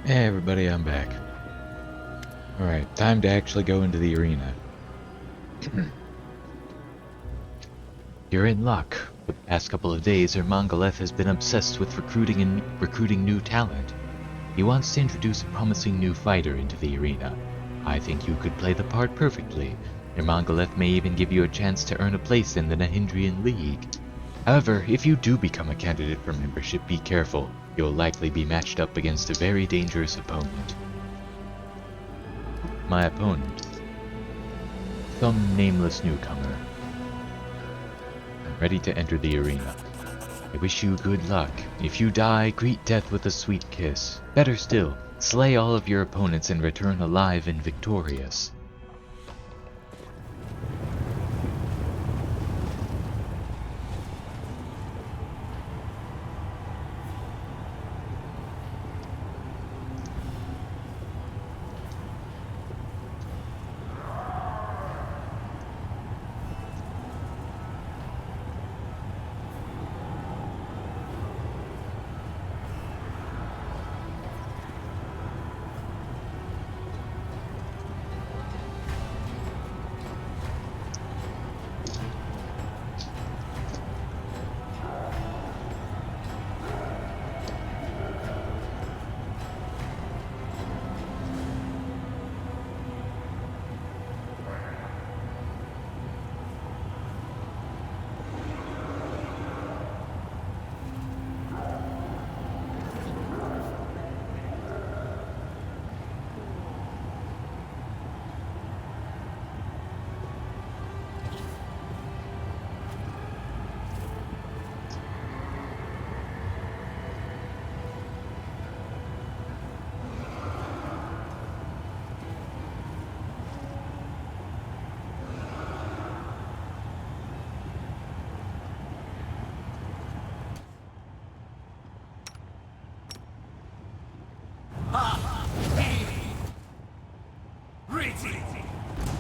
Hey everybody, I'm back. Alright, time to actually go into the arena. You're in luck. For the past couple of days, Hermangaleth has been obsessed with recruiting new talent. He wants to introduce a promising new fighter into the arena. I think you could play the part perfectly. Hermangaleth may even give you a chance to earn a place in the Nahindrian League. However, if you do become a candidate for membership, be careful. You'll likely be matched up against a very dangerous opponent. My opponent. Some nameless newcomer. I'm ready to enter the arena. I wish you good luck. If you die, greet death with a sweet kiss. Better still, slay all of your opponents and return alive and victorious.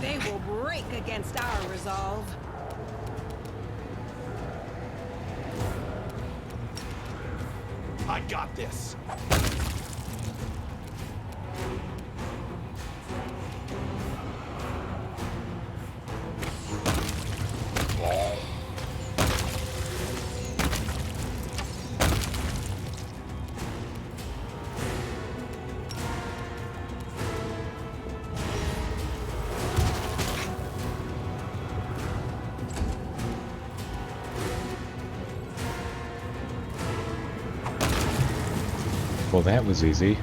They will break against our resolve. I got this. Well, that was easy.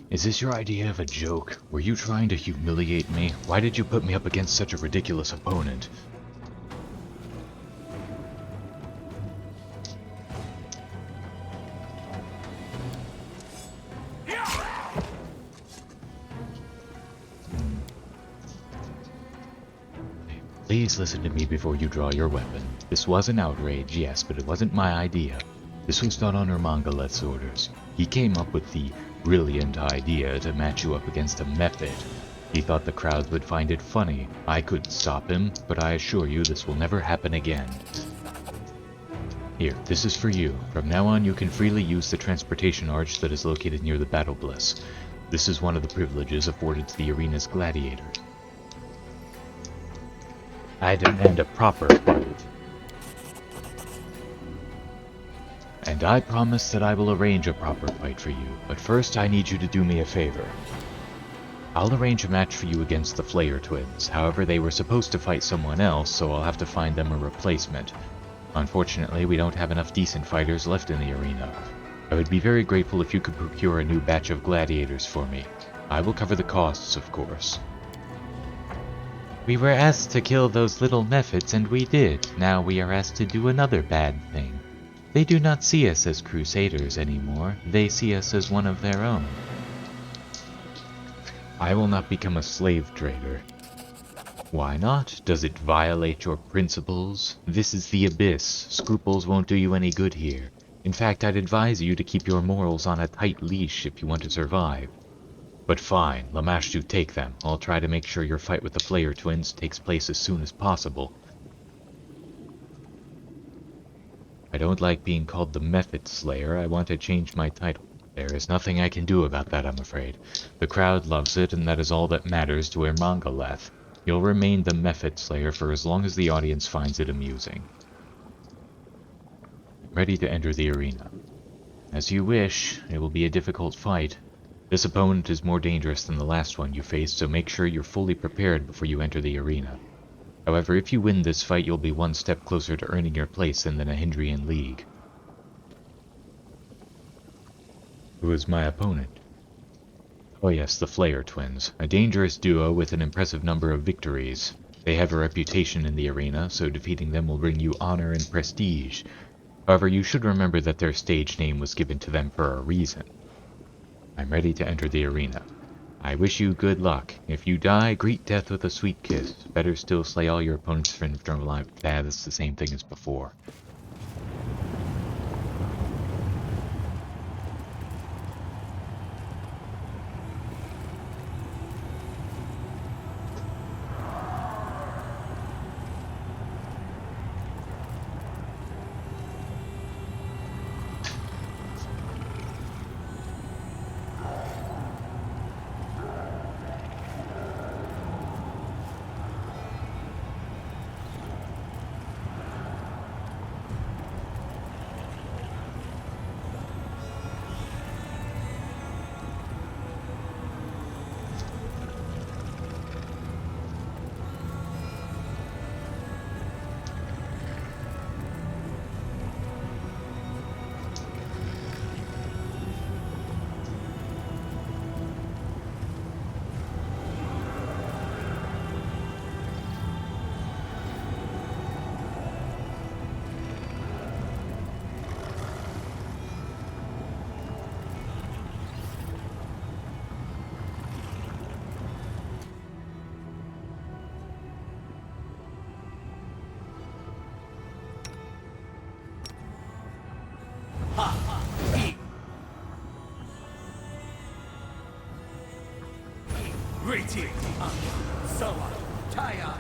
Is this your idea of a joke? Were you trying to humiliate me? Why did you put me up against such a ridiculous opponent? Please listen to me before you draw your weapon. This was an outrage, yes, but it wasn't my idea. This was done on Hermangaleth's orders. He came up with the brilliant idea to match you up against a method. He thought the crowd would find it funny. I couldn't stop him, but I assure you this will never happen again. Here, this is for you. From now on, you can freely use the transportation arch that is located near the Battle Bliss. This is one of the privileges afforded to the arena's gladiators. I demand a proper fight. And I promise that I will arrange a proper fight for you, but first I need you to do me a favor. I'll arrange a match for you against the Flayer twins. However, they were supposed to fight someone else, so I'll have to find them a replacement. Unfortunately, we don't have enough decent fighters left in the arena. I would be very grateful if you could procure a new batch of gladiators for me. I will cover the costs, of course. We were asked to kill those little mephits, and we did. Now we are asked to do another bad thing. They do not see us as crusaders anymore. They see us as one of their own. I will not become a slave trader. Why not? Does it violate your principles? This is the Abyss. Scruples won't do you any good here. In fact, I'd advise you to keep your morals on a tight leash if you want to survive. But fine, Lamashtu, take them. I'll try to make sure your fight with the Flayer twins takes place as soon as possible. I don't like being called the Mephit Slayer. I want to change my title. There is nothing I can do about that, I'm afraid. The crowd loves it, and that is all that matters to Ermangaleth. You'll remain the Mephit Slayer for as long as the audience finds it amusing. Ready to enter the arena. As you wish, it will be a difficult fight. This opponent is more dangerous than the last one you faced, so make sure you're fully prepared before you enter the arena. However, if you win this fight, you'll be one step closer to earning your place in the Nahindrian League. Who is my opponent? Oh yes, the Flayer twins, a dangerous duo with an impressive number of victories. They have a reputation in the arena, so defeating them will bring you honor and prestige. However, you should remember that their stage name was given to them for a reason. I'm ready to enter the arena. I wish you good luck. If you die, greet death with a sweet kiss. Better still, slay all your opponents from life. That's the same thing as before. Greetings, Soa, Taya.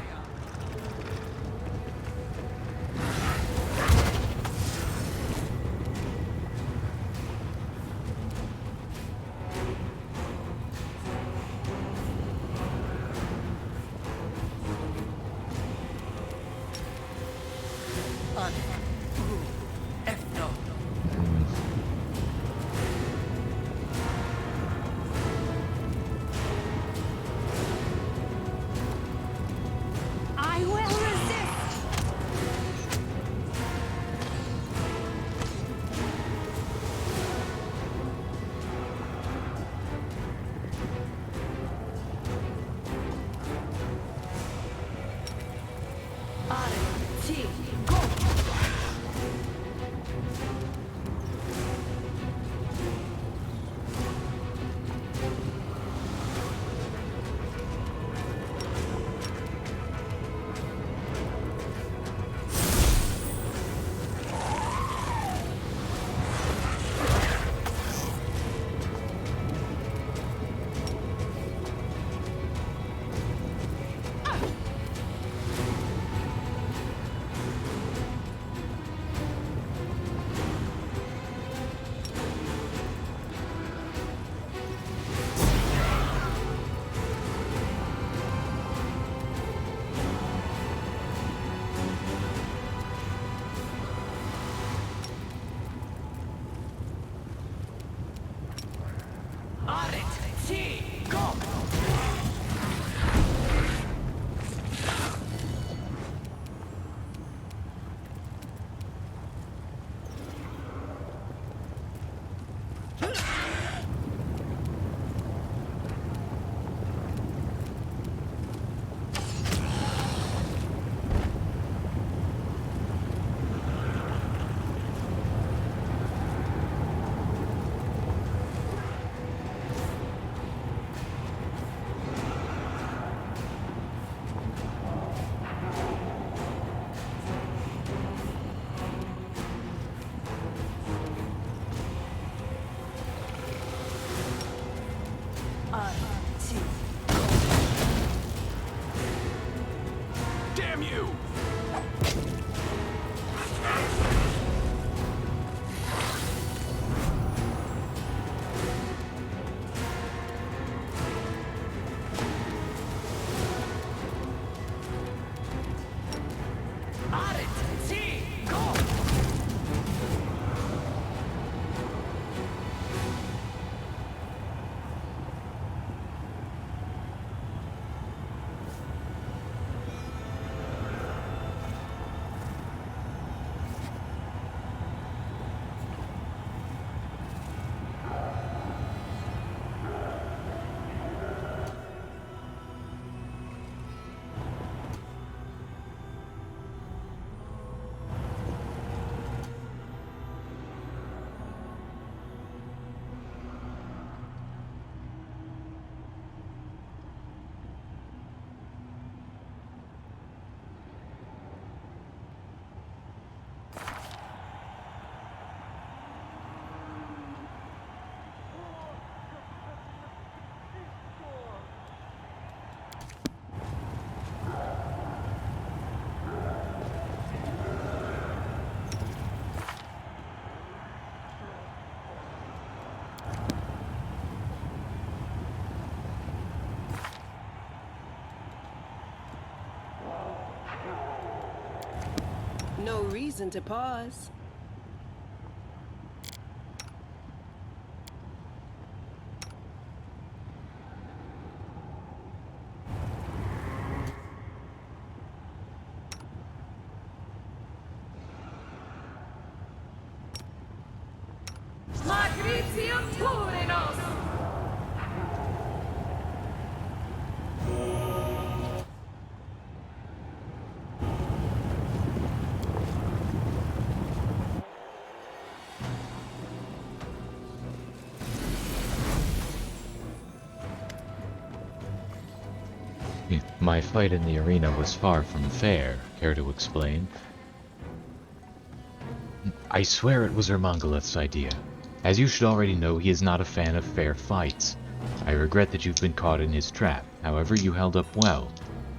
no reason to pause. Magritium Turinos! My fight in the arena was far from fair. Care to explain? I swear it was Ermongoleth's idea. As you should already know, he is not a fan of fair fights. I regret that you've been caught in his trap. However, you held up well.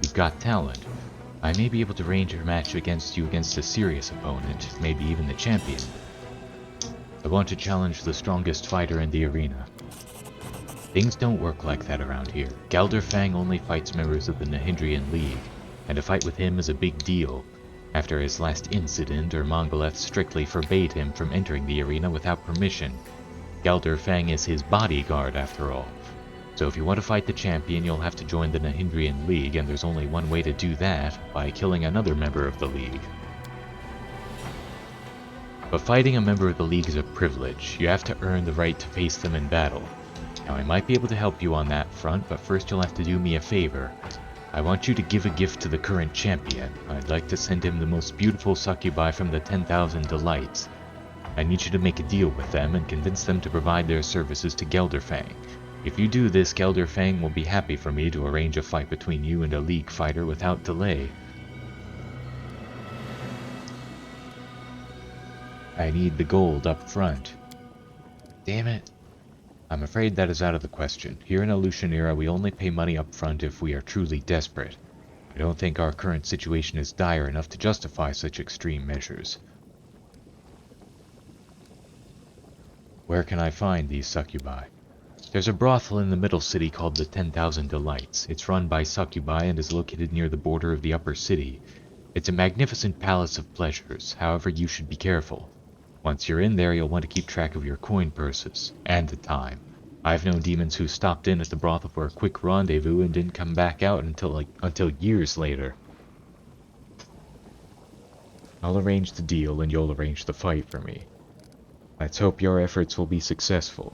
You've got talent. I may be able to arrange a match against you against a serious opponent, maybe even the champion. I want to challenge the strongest fighter in the arena. Things don't work like that around here. Gelderfang only fights members of the Nahindrian League, and a fight with him is a big deal. After his last incident, Ermongoleth strictly forbade him from entering the arena without permission. Gelderfang is his bodyguard, after all. So if you want to fight the champion, you'll have to join the Nahindrian League, and there's only one way to do that, by killing another member of the League. But fighting a member of the League is a privilege. You have to earn the right to face them in battle. Now, I might be able to help you on that front, but first you'll have to do me a favor. I want you to give a gift to the current champion. I'd like to send him the most beautiful succubi from the 10,000 Delights. I need you to make a deal with them and convince them to provide their services to Gelderfang. If you do this, Gelderfang will be happy for me to arrange a fight between you and a League fighter without delay. I need the gold up front. Damn it. I'm afraid that is out of the question. Here in Alushanira, we only pay money up front if we are truly desperate. I don't think our current situation is dire enough to justify such extreme measures. Where can I find these succubi? There's a brothel in the middle city called the 10,000 Delights. It's run by succubi and is located near the border of the upper city. It's a magnificent palace of pleasures, however you should be careful. Once you're in there, you'll want to keep track of your coin purses, and the time. I've known demons who stopped in at the brothel for a quick rendezvous and didn't come back out until years later. I'll arrange the deal and you'll arrange the fight for me. Let's hope your efforts will be successful.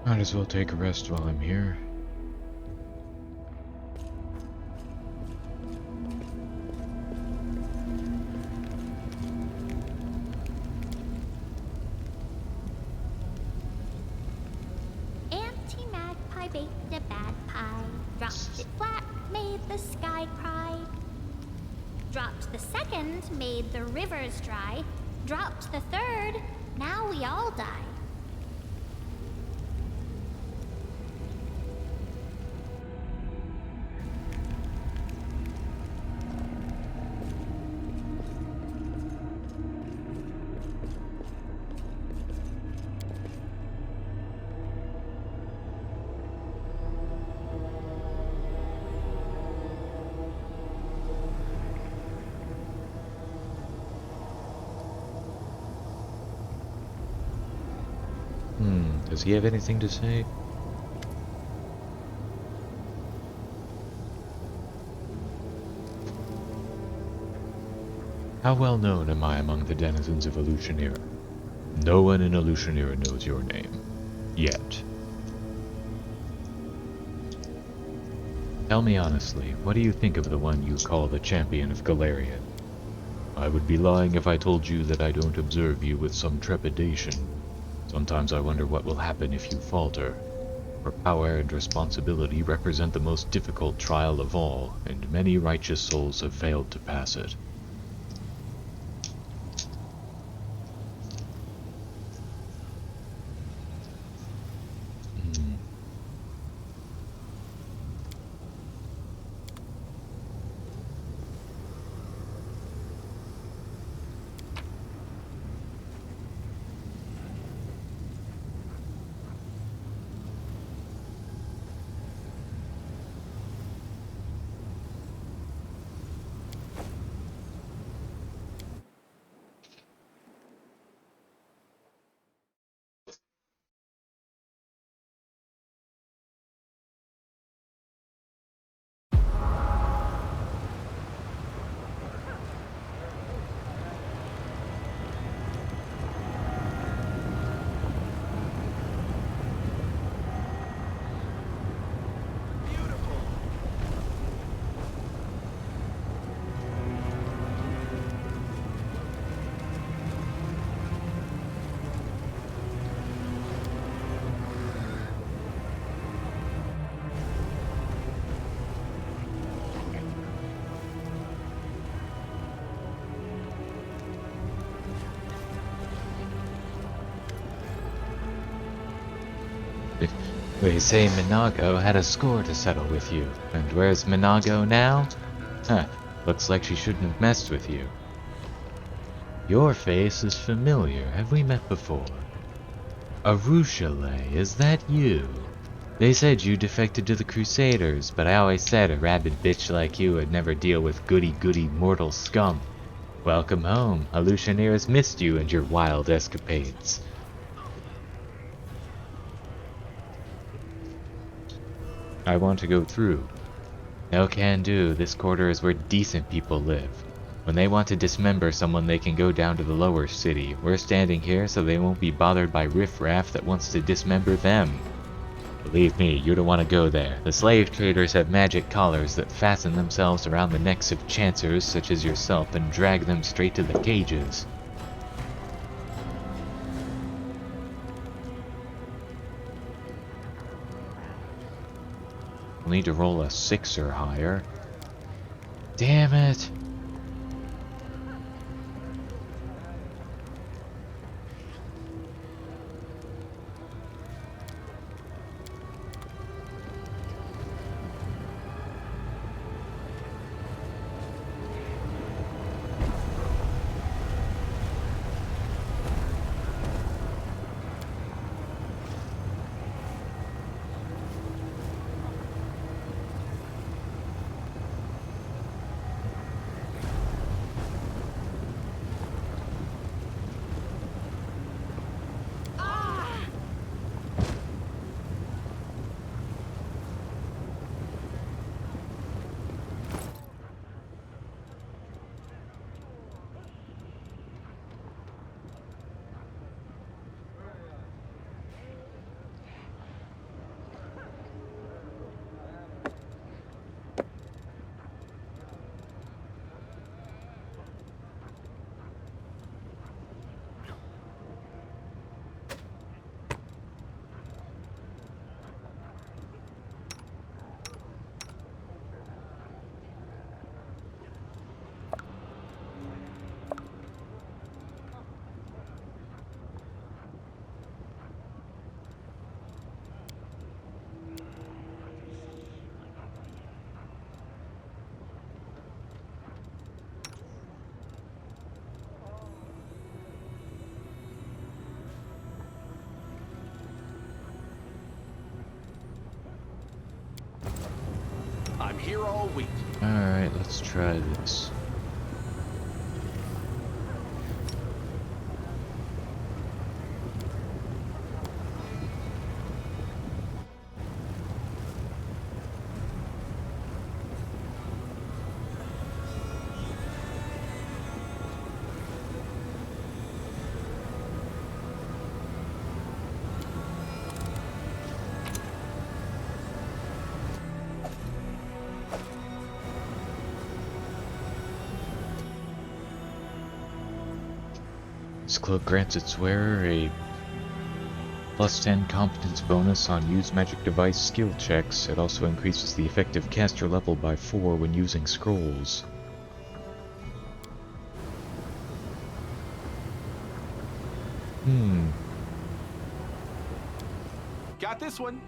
Might as well take a rest while I'm here. Anti-magpie baked a bad pie. Dropped it flat, made the sky cry. Dropped the second, made the rivers dry. Dropped the third, now we all die. Does he have anything to say? How well known am I among the denizens of Illusionera? No one in Illusionera knows your name. Yet. Tell me honestly, what do you think of the one you call the champion of Galarian? I would be lying if I told you that I don't observe you with some trepidation. Sometimes I wonder what will happen if you falter. For power and responsibility represent the most difficult trial of all, and many righteous souls have failed to pass it. They say Minago had a score to settle with you, and where's Minago now? Huh, looks like she shouldn't have messed with you. Your face is familiar, have we met before? Arushale, is that you? They said you defected to the Crusaders, but I always said a rabid bitch like you would never deal with goody-goody mortal scum. Welcome home, Illusionera's missed you and your wild escapades. I want to go through. No can do, this quarter is where decent people live. When they want to dismember someone they can go down to the lower city. We're standing here so they won't be bothered by riffraff that wants to dismember them. Believe me, you don't want to go there. The slave traders have magic collars that fasten themselves around the necks of chancers such as yourself and drag them straight to the cages. We'll need to roll a 6 or higher. Damn it! I'm here all week. Alright, let's try this. This cloak grants its wearer a +10 competence bonus on use magic device skill checks. It also increases the effective caster level by 4 when using scrolls. Got this one.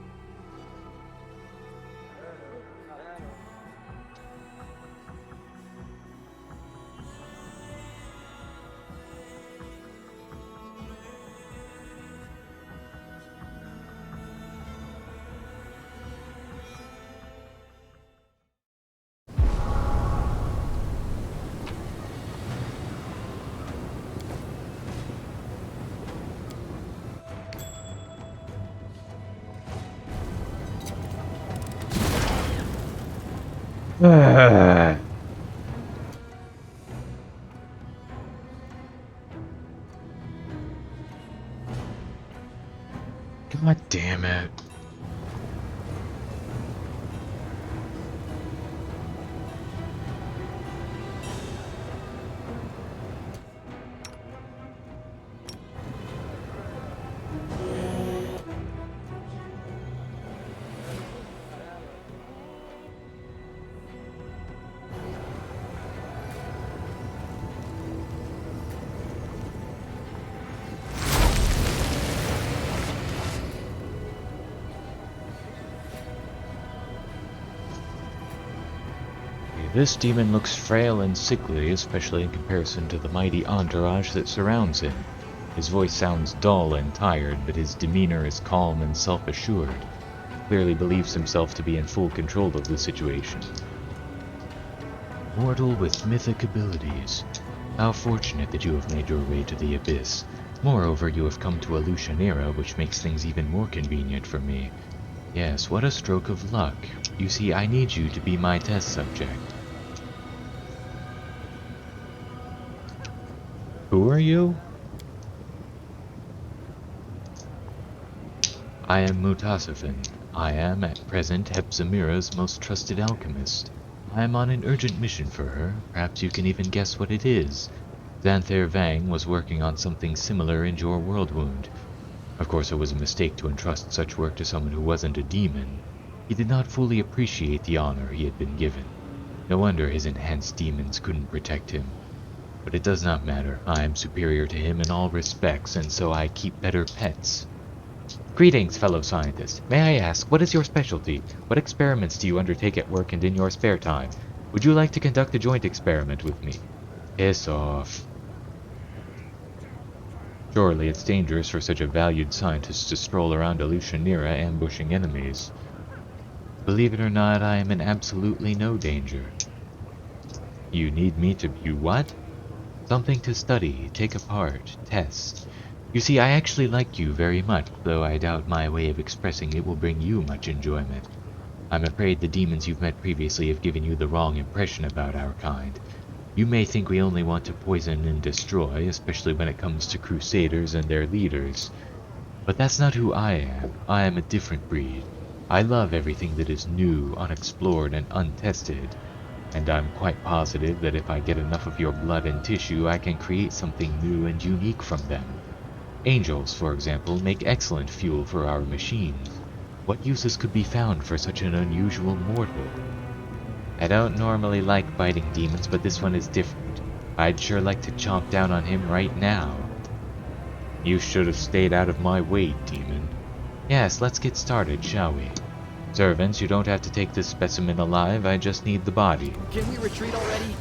God damn it. This demon looks frail and sickly, especially in comparison to the mighty entourage that surrounds him. His voice sounds dull and tired, but his demeanor is calm and self-assured. He clearly believes himself to be in full control of the situation. Mortal with mythic abilities. How fortunate that you have made your way to the Abyss. Moreover, you have come to a Lucianera, which makes things even more convenient for me. Yes, what a stroke of luck. You see, I need you to be my test subject. Who are you? I am Mutasafin. I am, at present, Hepzamira's most trusted alchemist. I am on an urgent mission for her. Perhaps you can even guess what it is. Xanther Vang was working on something similar in your world wound. Of course, it was a mistake to entrust such work to someone who wasn't a demon. He did not fully appreciate the honor he had been given. No wonder his enhanced demons couldn't protect him. But it does not matter. I am superior to him in all respects, and so I keep better pets. Greetings, fellow scientist. May I ask, what is your specialty? What experiments do you undertake at work and in your spare time? Would you like to conduct a joint experiment with me? Piss off. Surely it's dangerous for such a valued scientist to stroll around a Lucianera ambushing enemies. Believe it or not, I am in absolutely no danger. You need me to do what? Something to study, take apart, test. You see, I actually like you very much, though I doubt my way of expressing it will bring you much enjoyment. I'm afraid the demons you've met previously have given you the wrong impression about our kind. You may think we only want to poison and destroy, especially when it comes to crusaders and their leaders. But that's not who I am. I am a different breed. I love everything that is new, unexplored, and untested. And I'm quite positive that if I get enough of your blood and tissue, I can create something new and unique from them. Angels, for example, make excellent fuel for our machines. What uses could be found for such an unusual mortal? I don't normally like biting demons, but this one is different. I'd sure like to chomp down on him right now. You should have stayed out of my way, demon. Yes, let's get started, shall we? Servants, you don't have to take this specimen alive, I just need the body. Can we retreat already?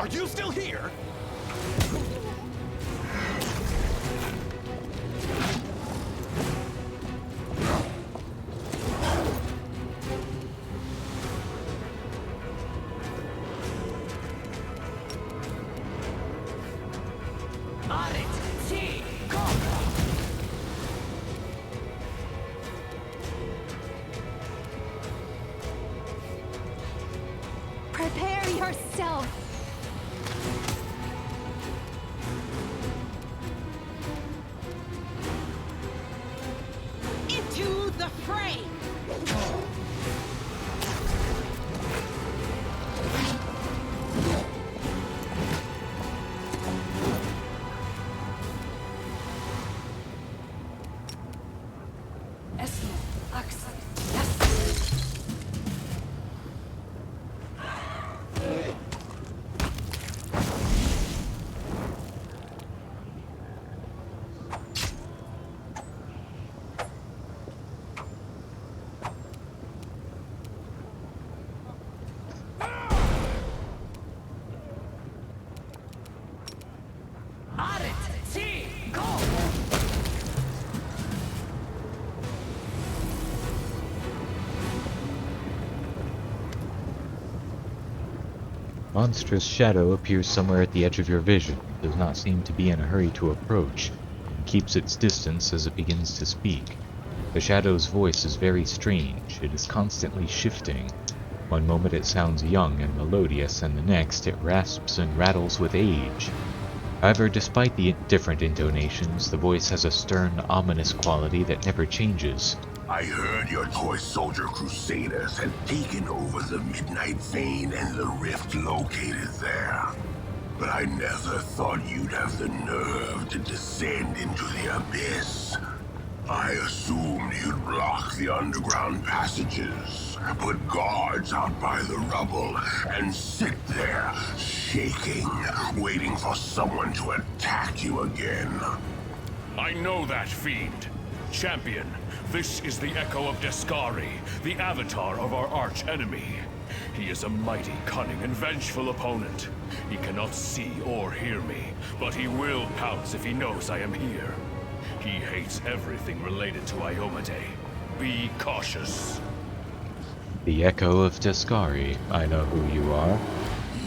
Are you still here? Prepare yourself. Into the fray! Monstrous shadow appears somewhere at the edge of your vision, does not seem to be in a hurry to approach, and keeps its distance as it begins to speak. The shadow's voice is very strange, it is constantly shifting. One moment it sounds young and melodious, and the next it rasps and rattles with age. However, despite the different intonations, the voice has a stern, ominous quality that never changes. I heard your toy soldier crusaders had taken over the Midnight Vein and the rift located there. But I never thought you'd have the nerve to descend into the abyss. I assumed you'd block the underground passages, put guards out by the rubble, and sit there, shaking, waiting for someone to attack you again. I know that fiend. Champion, this is the Echo of Descari, the avatar of our arch-enemy. He is a mighty, cunning, and vengeful opponent. He cannot see or hear me, but he will pounce if he knows I am here. He hates everything related to Iomade. Be cautious. The Echo of Descari, I know who you are.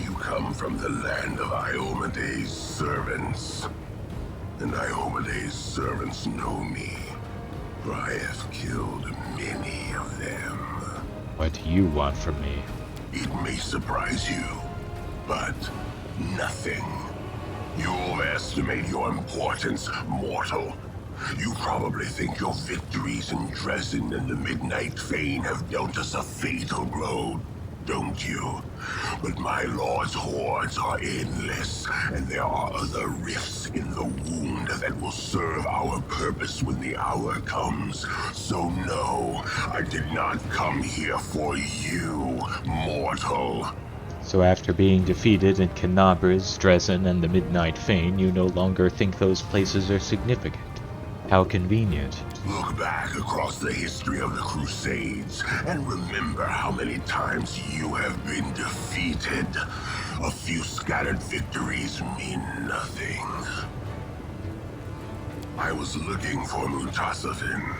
You come from the land of Iomade's servants. And Iomade's servants know me. For I have killed many of them. What do you want from me? It may surprise you, but nothing. You overestimate your importance, mortal. You probably think your victories in Dresden and the Midnight Vein have dealt us a fatal blow, don't you? But my lord's hordes are endless, and there are other rifts in the wound that will serve our purpose when the hour comes. So no, I did not come here for you, mortal. So after being defeated in Canabras, Dresden, and the Midnight Vein, you no longer think those places are significant. How convenient. Look back across the history of the Crusades and remember how many times you have been defeated. A few scattered victories mean nothing. I was looking for Mutasafin.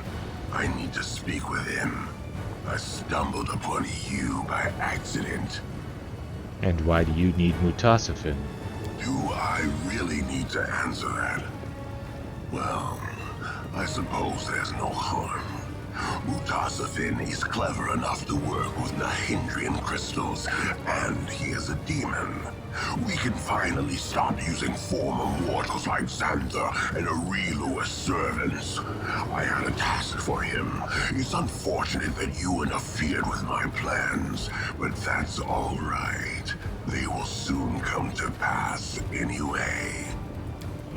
I need to speak with him. I stumbled upon you by accident. And why do you need Mutasafin? Do I really need to answer that? Well, I suppose there's no harm. Mutasafin is clever enough to work with Nahindrian crystals, and he is a demon. We can finally stop using former mortals like Xanther and Arilu as servants. I had a task for him. It's unfortunate that you interfered with my plans, but that's all right. They will soon come to pass anyway.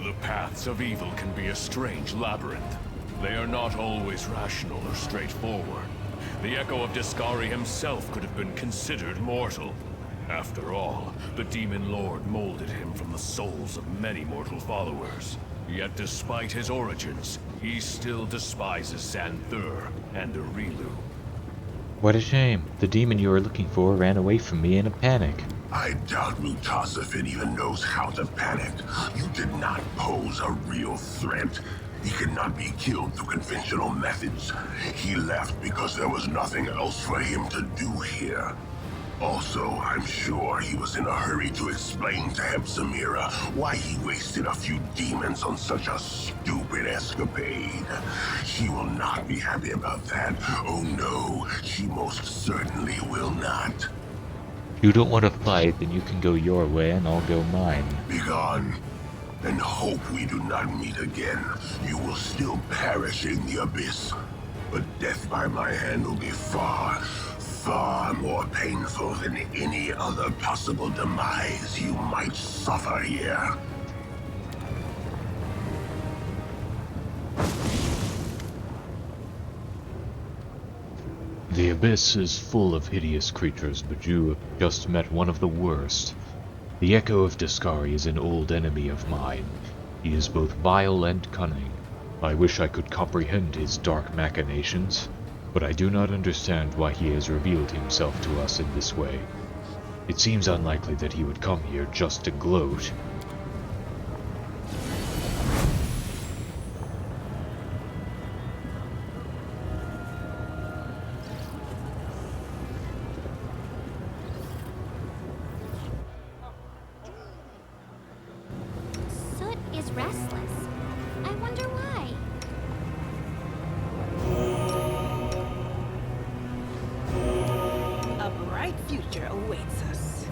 The paths of evil can be a strange labyrinth. They are not always rational or straightforward. The Echo of Descari himself could have been considered mortal. After all, the Demon Lord molded him from the souls of many mortal followers. Yet despite his origins, he still despises Xanther and Arilu. What a shame. The demon you were looking for ran away from me in a panic. I doubt Mutasafin even knows how to panic. You did not pose a real threat. He cannot be killed through conventional methods. He left because there was nothing else for him to do here. Also, I'm sure he was in a hurry to explain to Hepzimira why he wasted a few demons on such a stupid escapade. She will not be happy about that. Oh no, she most certainly will not. You don't want to fight, then you can go your way and I'll go mine. Begone, and hope we do not meet again. You will still perish in the abyss, but death by my hand will be far, far more painful than any other possible demise you might suffer here. The abyss is full of hideous creatures, but you have just met one of the worst. The Echo of Discari is an old enemy of mine. He is both vile and cunning. I wish I could comprehend his dark machinations, but I do not understand why he has revealed himself to us in this way. It seems unlikely that he would come here just to gloat. Soot is restless. I wonder why. A bright future awaits us.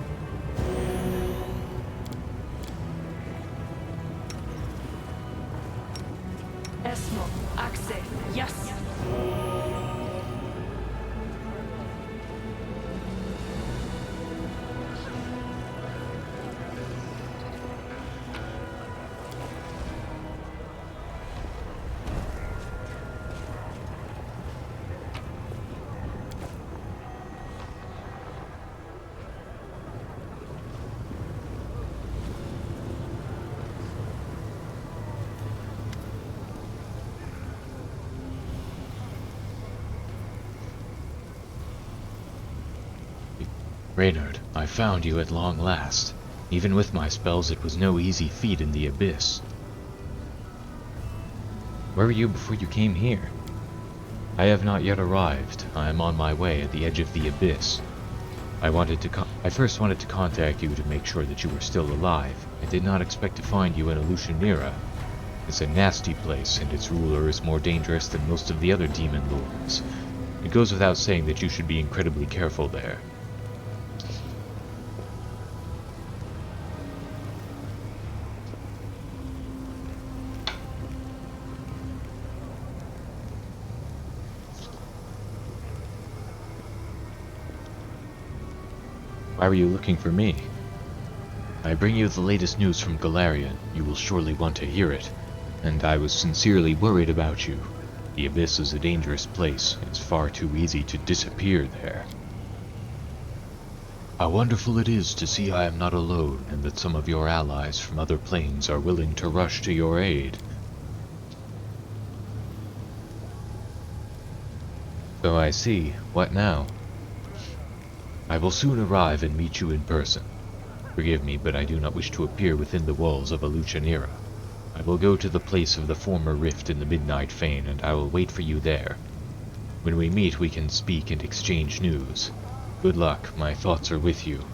Esmo, Axe, yes. Reynard, I found you at long last. Even with my spells, it was no easy feat in the abyss. Where were you before you came here? I have not yet arrived. I am on my way at the edge of the abyss. I first wanted to contact you to make sure that you were still alive. I did not expect to find you in Alushanira. It's a nasty place, and its ruler is more dangerous than most of the other demon lords. It goes without saying that you should be incredibly careful there. Why were you looking for me? I bring you the latest news from Galarian. You will surely want to hear it. And I was sincerely worried about you. The Abyss is a dangerous place. It's far too easy to disappear there. How wonderful it is to see I am not alone, and that some of your allies from other planes are willing to rush to your aid. So I see. What now? I will soon arrive and meet you in person. Forgive me, but I do not wish to appear within the walls of Alushanira. I will go to the place of the former rift in the Midnight Fane, and I will wait for you there. When we meet, we can speak and exchange news. Good luck, my thoughts are with you.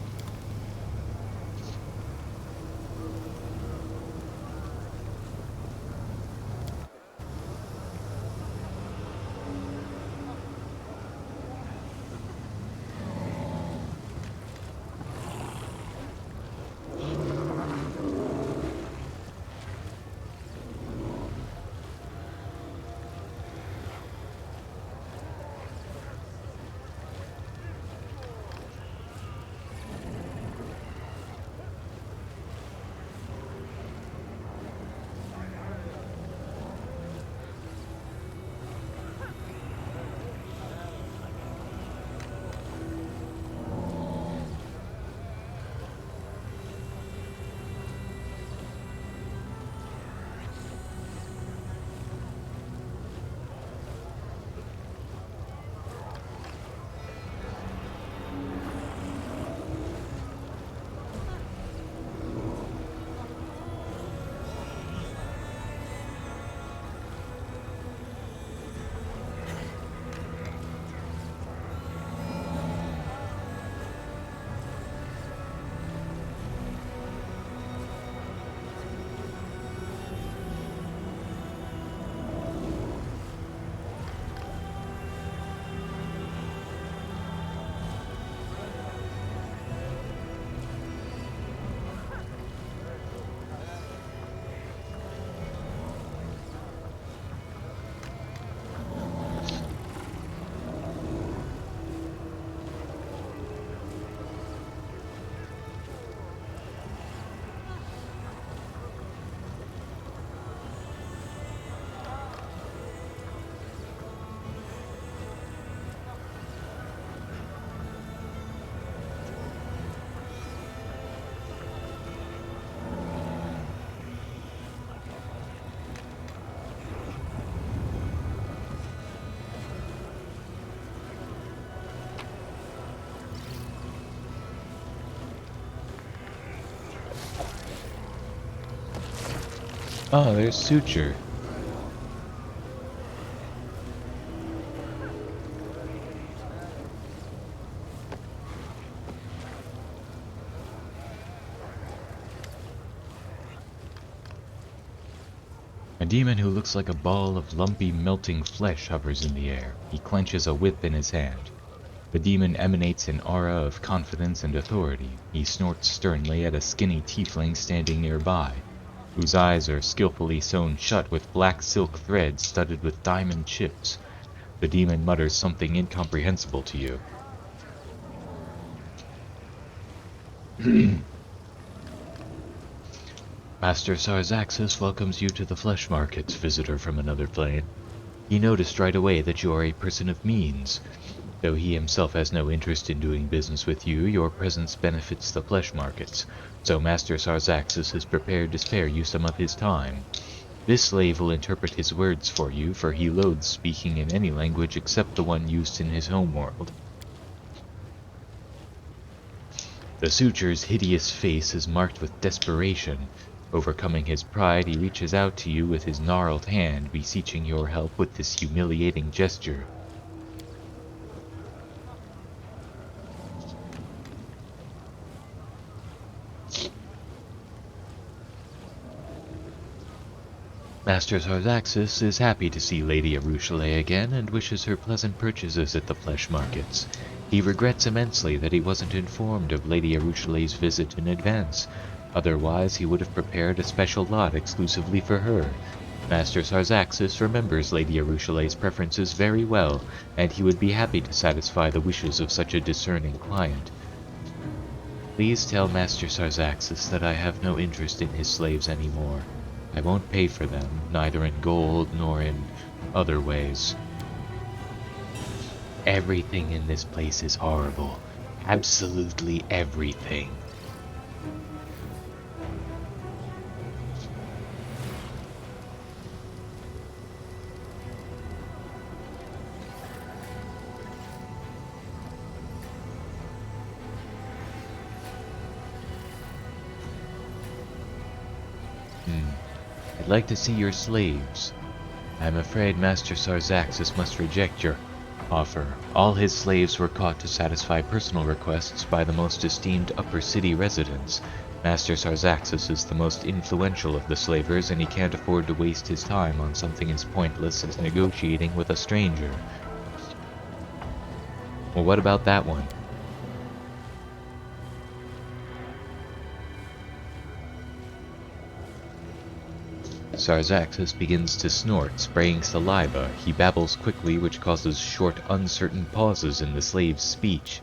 Oh, there's Suture. A demon who looks like a ball of lumpy, melting flesh hovers in the air. He clenches a whip in his hand. The demon emanates an aura of confidence and authority. He snorts sternly at a skinny tiefling standing nearby, whose eyes are skillfully sewn shut with black silk threads studded with diamond chips. The demon mutters something incomprehensible to you. Master Sarzaxis welcomes you to the flesh markets, visitor from another plane. He noticed right away that you are a person of means. Though he himself has no interest in doing business with you, your presence benefits the flesh markets, so Master Sarzaxis is prepared to spare you some of his time. This slave will interpret his words for you, for he loathes speaking in any language except the one used in his homeworld. The Suture's hideous face is marked with desperation. Overcoming his pride, he reaches out to you with his gnarled hand, beseeching your help with this humiliating gesture. Master Sarzaxis is happy to see Lady Arushale again and wishes her pleasant purchases at the flesh markets. He regrets immensely that he wasn't informed of Lady Arushale's visit in advance. Otherwise, he would have prepared a special lot exclusively for her. Master Sarzaxis remembers Lady Arushale's preferences very well, and he would be happy to satisfy the wishes of such a discerning client. Please tell Master Sarzaxis that I have no interest in his slaves anymore. I won't pay for them, neither in gold nor in other ways. Everything in this place is horrible. Absolutely everything. I'd like to see your slaves. I'm afraid Master Sarzaxis must reject your offer. All his slaves were caught to satisfy personal requests by the most esteemed upper city residents. Master Sarzaxis is the most influential of the slavers, and he can't afford to waste his time on something as pointless as negotiating with a stranger. Well, what about that one? Sarzaxis begins to snort, spraying saliva. He babbles quickly, which causes short, uncertain pauses in the slave's speech.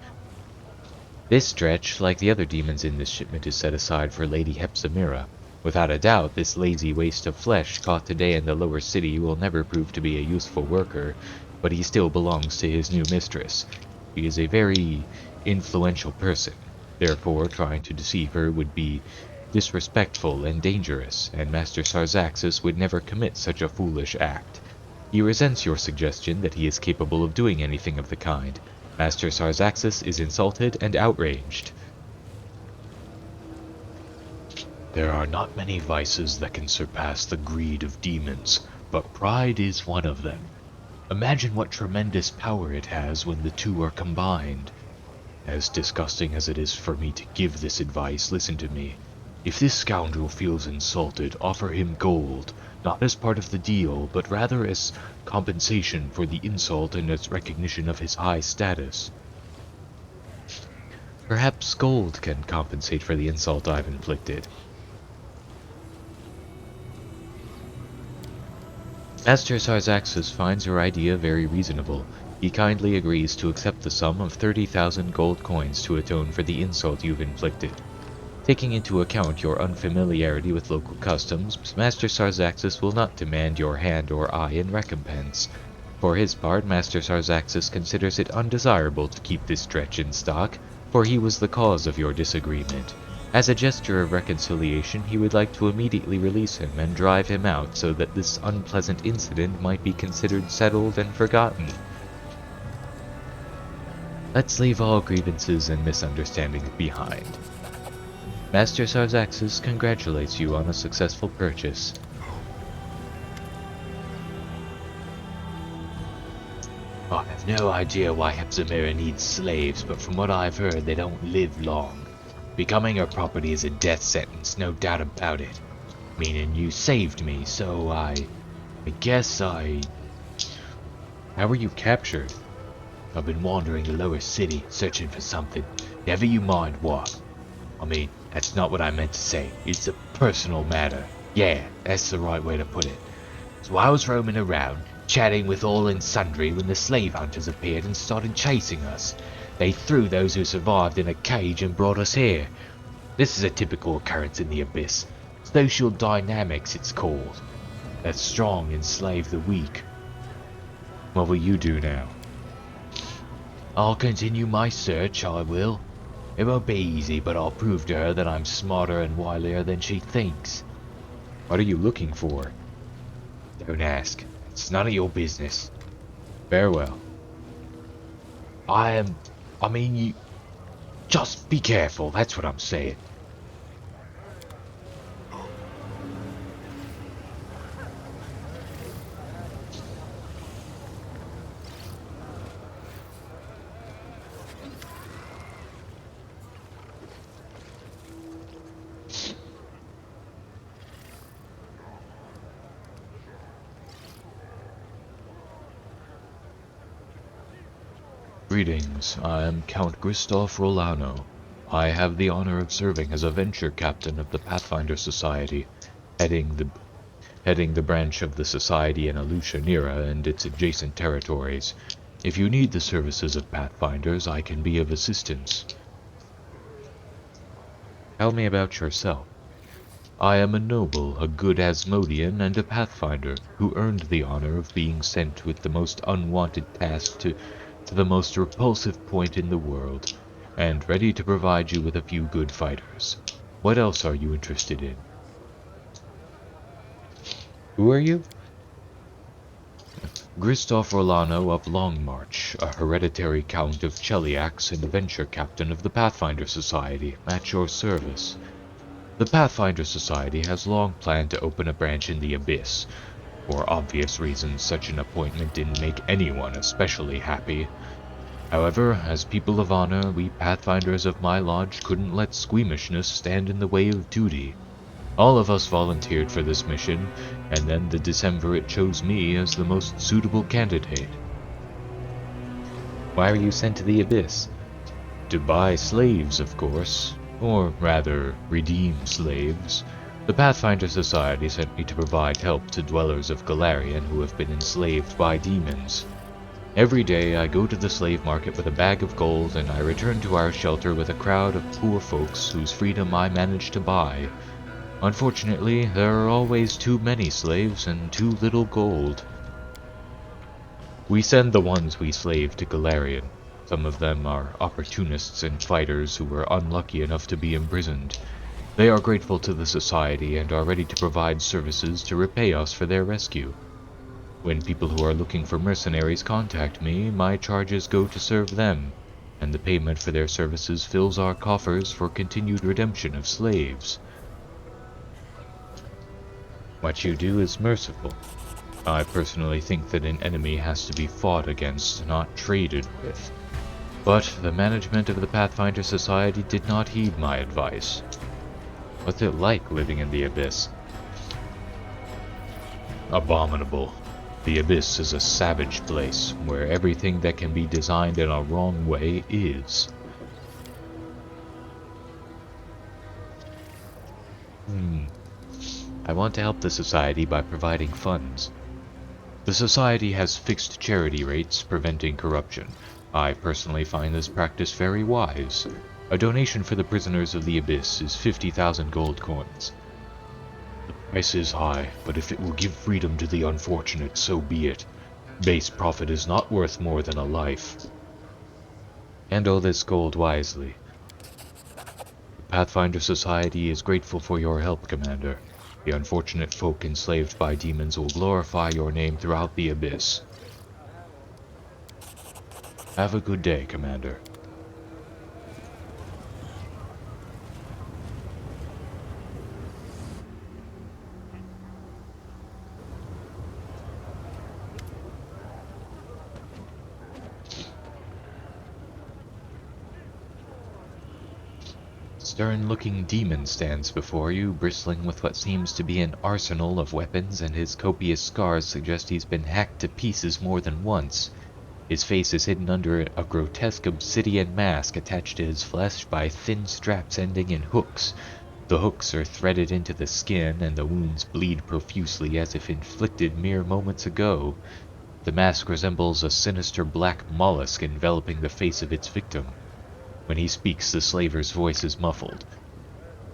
This stretch, like the other demons in this shipment, is set aside for Lady Hepzimira. Without a doubt, this lazy waste of flesh caught today in the lower city will never prove to be a useful worker, but he still belongs to his new mistress. He is a very influential person. Therefore, trying to deceive her would be disrespectful and dangerous, and Master Sarzaxis would never commit such a foolish act. He resents your suggestion that he is capable of doing anything of the kind. Master Sarzaxis is insulted and outraged. There are not many vices that can surpass the greed of demons, but pride is one of them. Imagine what tremendous power it has when the two are combined. As disgusting as it is for me to give this advice, listen to me. If this scoundrel feels insulted, offer him gold, not as part of the deal, but rather as compensation for the insult and as recognition of his high status. Perhaps gold can compensate for the insult I've inflicted. Master Sarzaxis finds your idea very reasonable. He kindly agrees to accept the sum of 30,000 gold coins to atone for the insult you've inflicted. Taking into account your unfamiliarity with local customs, Master Sarzaxis will not demand your hand or eye in recompense. For his part, Master Sarzaxis considers it undesirable to keep this stretch in stock, for he was the cause of your disagreement. As a gesture of reconciliation, he would like to immediately release him and drive him out so that this unpleasant incident might be considered settled and forgotten. Let's leave all grievances and misunderstandings behind. Master Sarzaxis congratulates you on a successful purchase. have no idea why Hepzimera needs slaves, but from what I've heard, they don't live long. Becoming her property is a death sentence, no doubt about it. Meaning you saved me, so I guess I... How were you captured? I've been wandering the lower city, searching for something. Never you mind what. I mean, that's not what I meant to say. It's a personal matter. Yeah, that's the right way to put it. So I was roaming around, chatting with all and sundry when the slave hunters appeared and started chasing us. They threw those who survived in a cage and brought us here. This is a typical occurrence in the Abyss. Social dynamics, it's called. The strong enslave the weak. What will you do now? I'll continue my search, I will. It won't be easy, but I'll prove to her that I'm smarter and wilier than she thinks. What are you looking for? Don't ask. It's none of your business. Farewell. I mean, you... Just be careful, that's what I'm saying. Greetings, I am Count Christoph Rolano. I have the honor of serving as a venture captain of the Pathfinder Society, heading the branch of the society in Alushanira and its adjacent territories. If you need the services of Pathfinders, I can be of assistance. Tell me about yourself. I am a noble, a good Asmodean, and a Pathfinder, who earned the honor of being sent with the most unwanted task to the most repulsive point in the world, and ready to provide you with a few good fighters. What else are you interested in? Who are you? Christoph Rolano of Long March, a hereditary Count of Cheliax and venture captain of the Pathfinder Society, at your service. The Pathfinder Society has long planned to open a branch in the Abyss. For obvious reasons, such an appointment didn't make anyone especially happy. However, as people of honor, we Pathfinders of my lodge couldn't let squeamishness stand in the way of duty. All of us volunteered for this mission, and then the Decemvirate chose me as the most suitable candidate. Why were you sent to the Abyss? To buy slaves, of course. Or rather, redeem slaves. The Pathfinder Society sent me to provide help to dwellers of Golarion who have been enslaved by demons. Every day I go to the slave market with a bag of gold, and I return to our shelter with a crowd of poor folks whose freedom I manage to buy. Unfortunately, there are always too many slaves and too little gold. We send the ones we slave to Golarion. Some of them are opportunists and fighters who were unlucky enough to be imprisoned. They are grateful to the Society and are ready to provide services to repay us for their rescue. When people who are looking for mercenaries contact me, my charges go to serve them, and the payment for their services fills our coffers for continued redemption of slaves. What you do is merciful. I personally think that an enemy has to be fought against, not traded with. But the management of the Pathfinder Society did not heed my advice. What's it like living in the Abyss? Abominable. The Abyss is a savage place, where everything that can be designed in a wrong way is. I want to help the Society by providing funds. The Society has fixed charity rates, preventing corruption. I personally find this practice very wise. A donation for the prisoners of the Abyss is 50,000 gold coins. The price is high, but if it will give freedom to the unfortunate, so be it. Base profit is not worth more than a life. Handle this gold wisely. The Pathfinder Society is grateful for your help, Commander. The unfortunate folk enslaved by demons will glorify your name throughout the Abyss. Have a good day, Commander. stern-looking demon stands before you, bristling with what seems to be an arsenal of weapons, and his copious scars suggest he's been hacked to pieces more than once. His face is hidden under a grotesque obsidian mask attached to his flesh by thin straps ending in hooks. The hooks are threaded into the skin, and the wounds bleed profusely as if inflicted mere moments ago. The mask resembles a sinister black mollusk enveloping the face of its victim. When he speaks, the slaver's voice is muffled.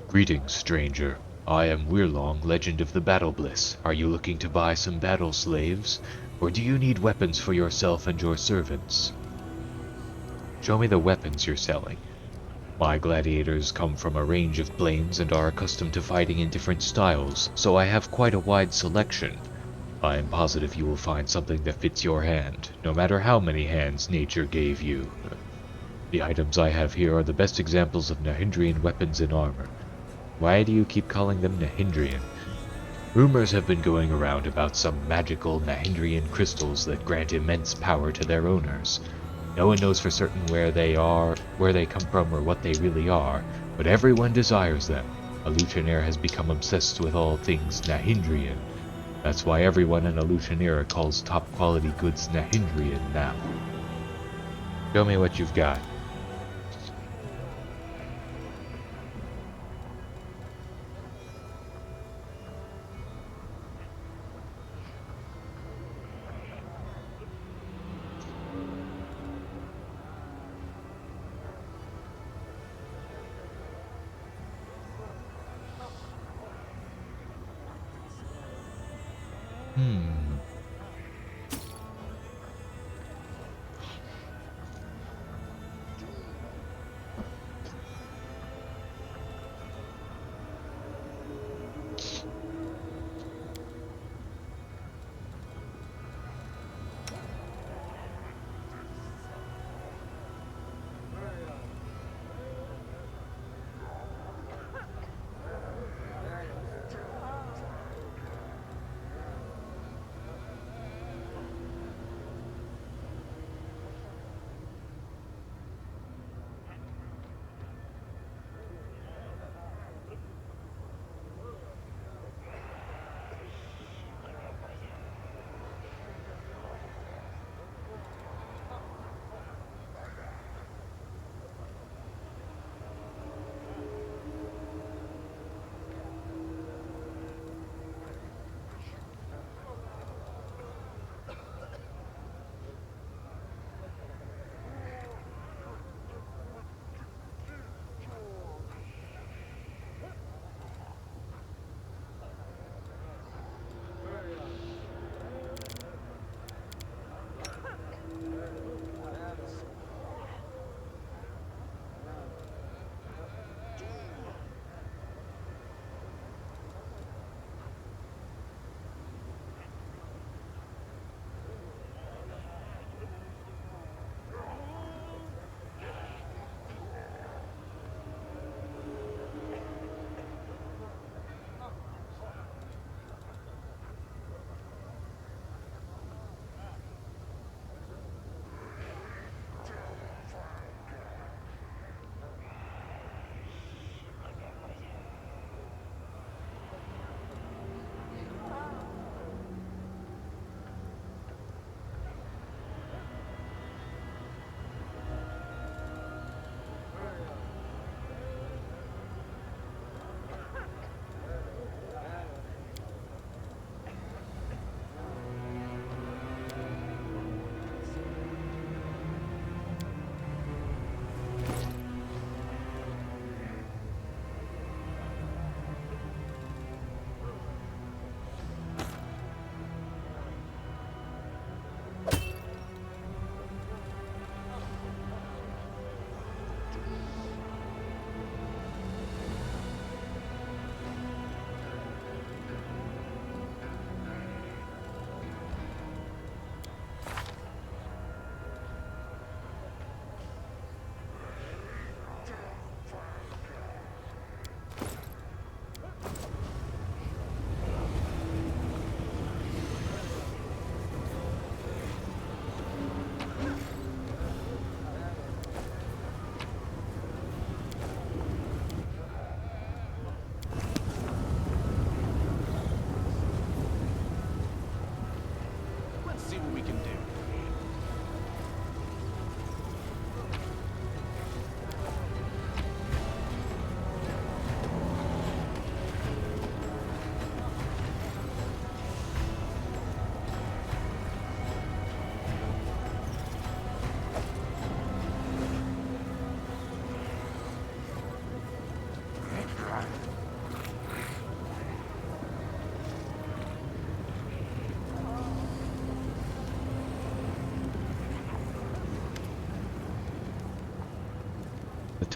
"Greetings, stranger. I am Weirlong, Legend of the Battle Bliss. Are you looking to buy some battle slaves? Or do you need weapons for yourself and your servants?" "Show me the weapons you're selling." "My gladiators come from a range of planes and are accustomed to fighting in different styles, so I have quite a wide selection. I am positive you will find something that fits your hand, no matter how many hands nature gave you. The items I have here are the best examples of Nahindrian weapons and armor." "Why do you keep calling them Nahindrian?" "Rumors have been going around about some magical Nahindrian crystals that grant immense power to their owners. No one knows for certain where they come from, or what they really are, but everyone desires them. Alutionaire has become obsessed with all things Nahindrian. That's why everyone in Alutionaire calls top-quality goods Nahindrian now." "Show me what you've got."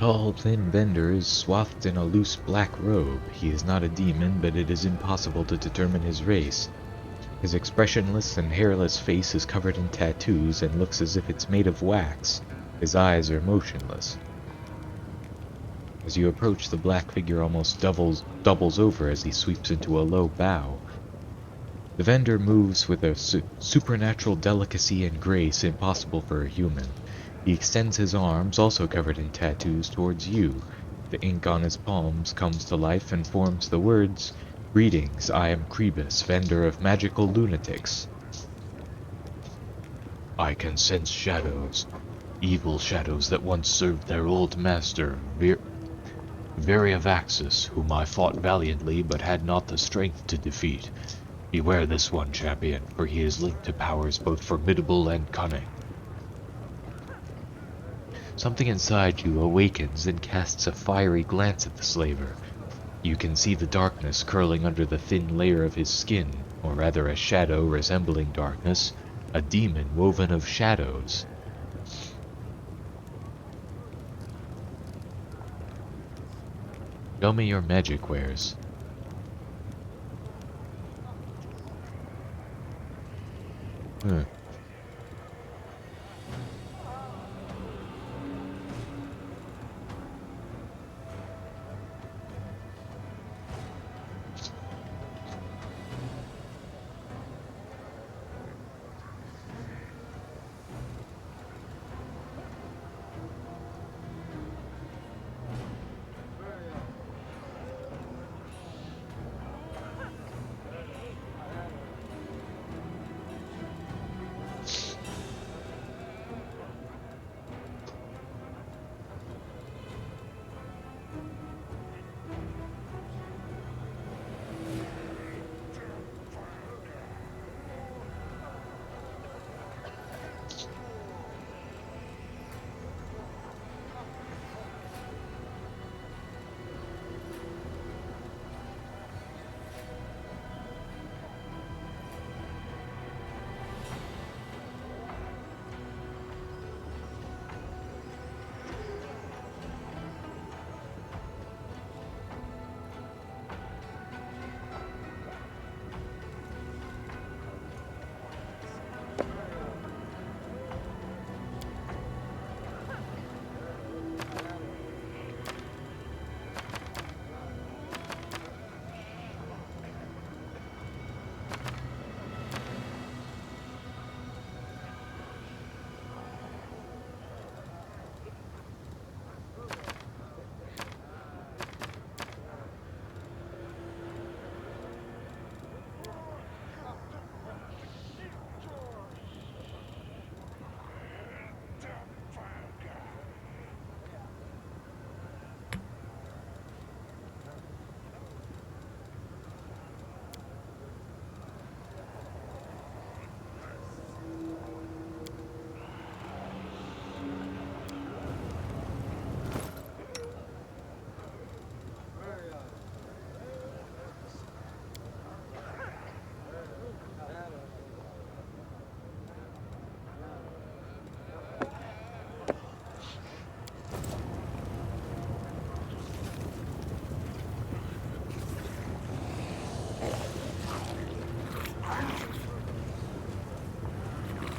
tall, thin vendor is swathed in a loose black robe. He is not a demon, but it is impossible to determine his race. His expressionless and hairless face is covered in tattoos and looks as if it's made of wax. His eyes are motionless. As you approach, the black figure almost doubles over as he sweeps into a low bow. The vendor moves with a supernatural delicacy and grace impossible for a human. He extends his arms, also covered in tattoos, towards you. The ink on his palms comes to life and forms the words, "Greetings, I am Krebus, vendor of magical lunatics. I can sense shadows, evil shadows that once served their old master, Variavaxis, whom I fought valiantly but had not the strength to defeat. Beware this one, champion, for he is linked to powers both formidable and cunning." Something inside you awakens and casts a fiery glance at the slaver. You can see the darkness curling under the thin layer of his skin, or rather a shadow resembling darkness, a demon woven of shadows. Show me your magic wares.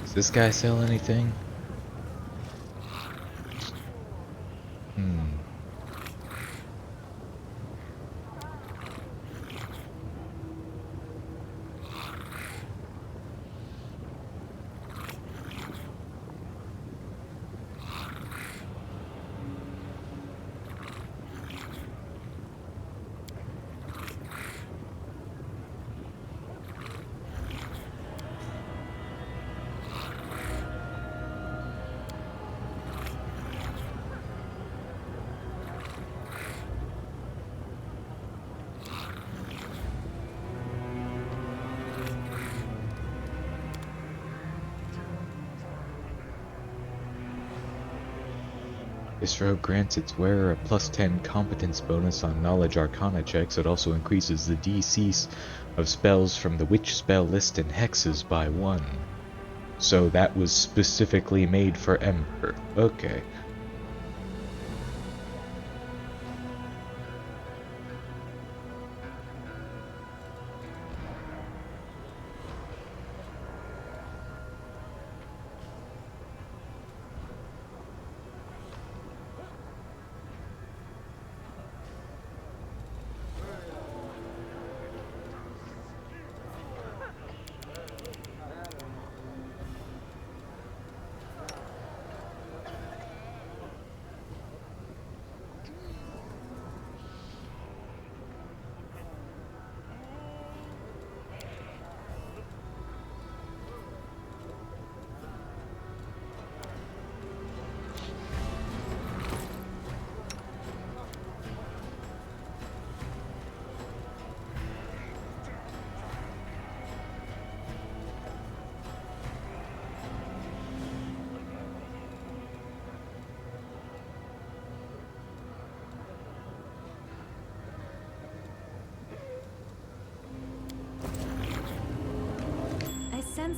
Does this guy sell anything? This robe grants its wearer a +10 competence bonus on knowledge arcana checks. It also increases the DC of spells from the witch spell list and hexes by 1. So that was specifically made for Ember. Okay.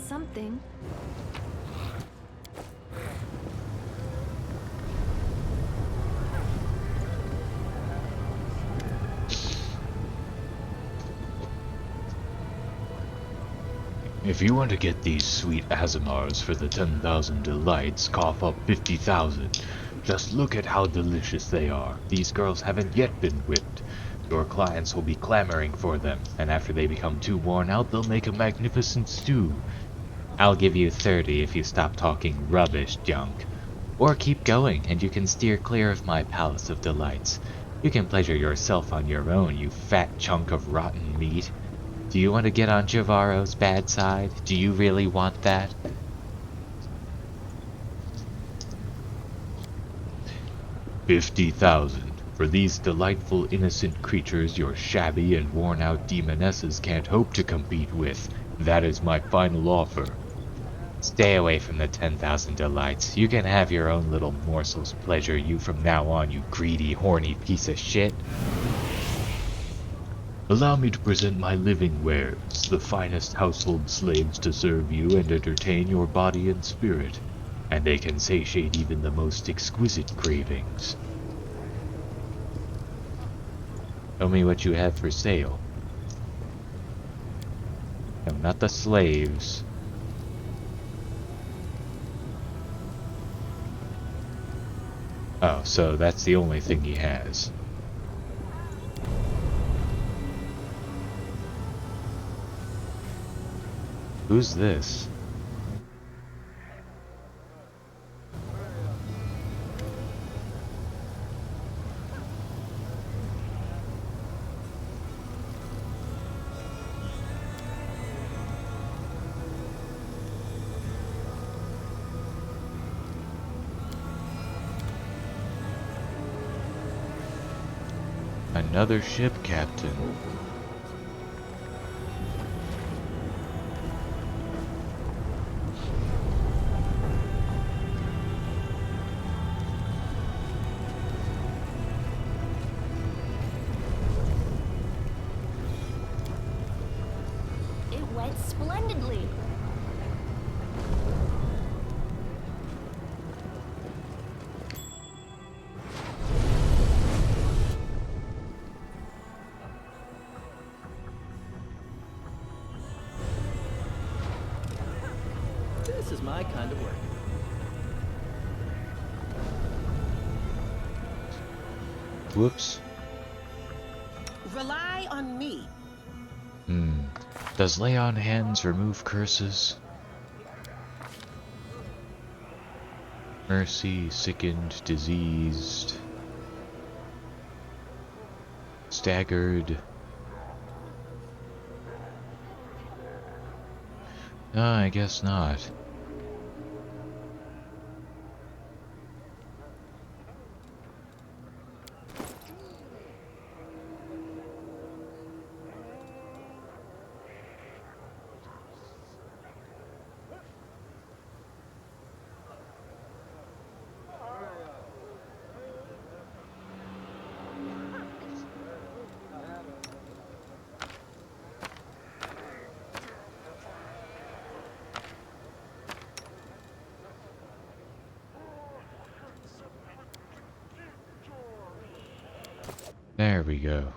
something. If you want to get these sweet Azamars for the 10,000 delights, cough up 50,000. Just look at how delicious they are. These girls haven't yet been whipped. Your clients will be clamoring for them, and after they become too worn out, they'll make a magnificent stew. I'll give you 30 if you stop talking rubbish, junk. Or keep going, and you can steer clear of my palace of delights. You can pleasure yourself on your own, you fat chunk of rotten meat. Do you want to get on Javaro's bad side? Do you really want that? $50,000 for these delightful innocent creatures your shabby and worn-out demonesses can't hope to compete with. That is my final offer. Stay away from the 10,000 delights. You can have your own little morsels pleasure you from now on, you greedy, horny piece of shit. Allow me to present my living wares, the finest household slaves to serve you and entertain your body and spirit, and they can satiate even the most exquisite cravings. Tell me what you have for sale. No, not the slaves. Oh, so that's the only thing he has. Who's this? Another ship captain. It went splendidly. This is my kind of work. Whoops. Rely on me. Does lay on hands remove curses? Mercy, sickened, diseased, staggered. No, I guess not. There we go.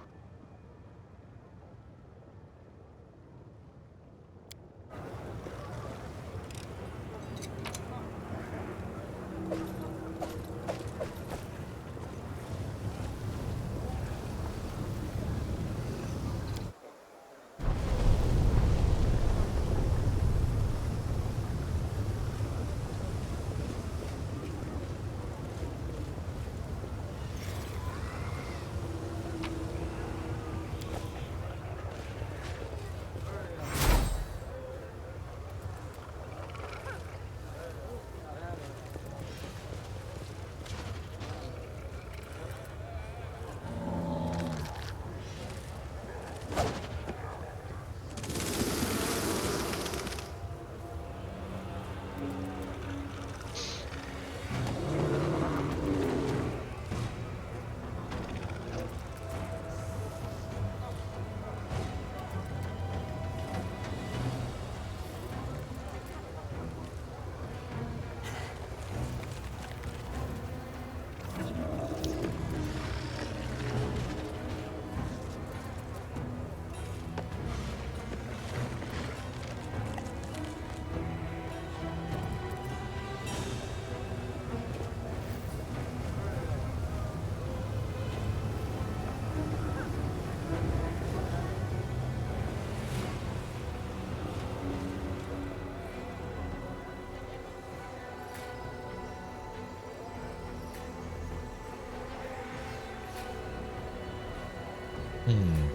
Hmm.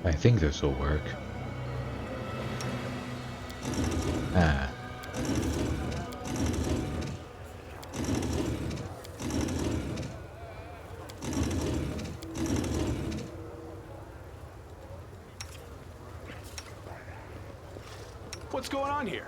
I think this will work. Ah. What's going on here?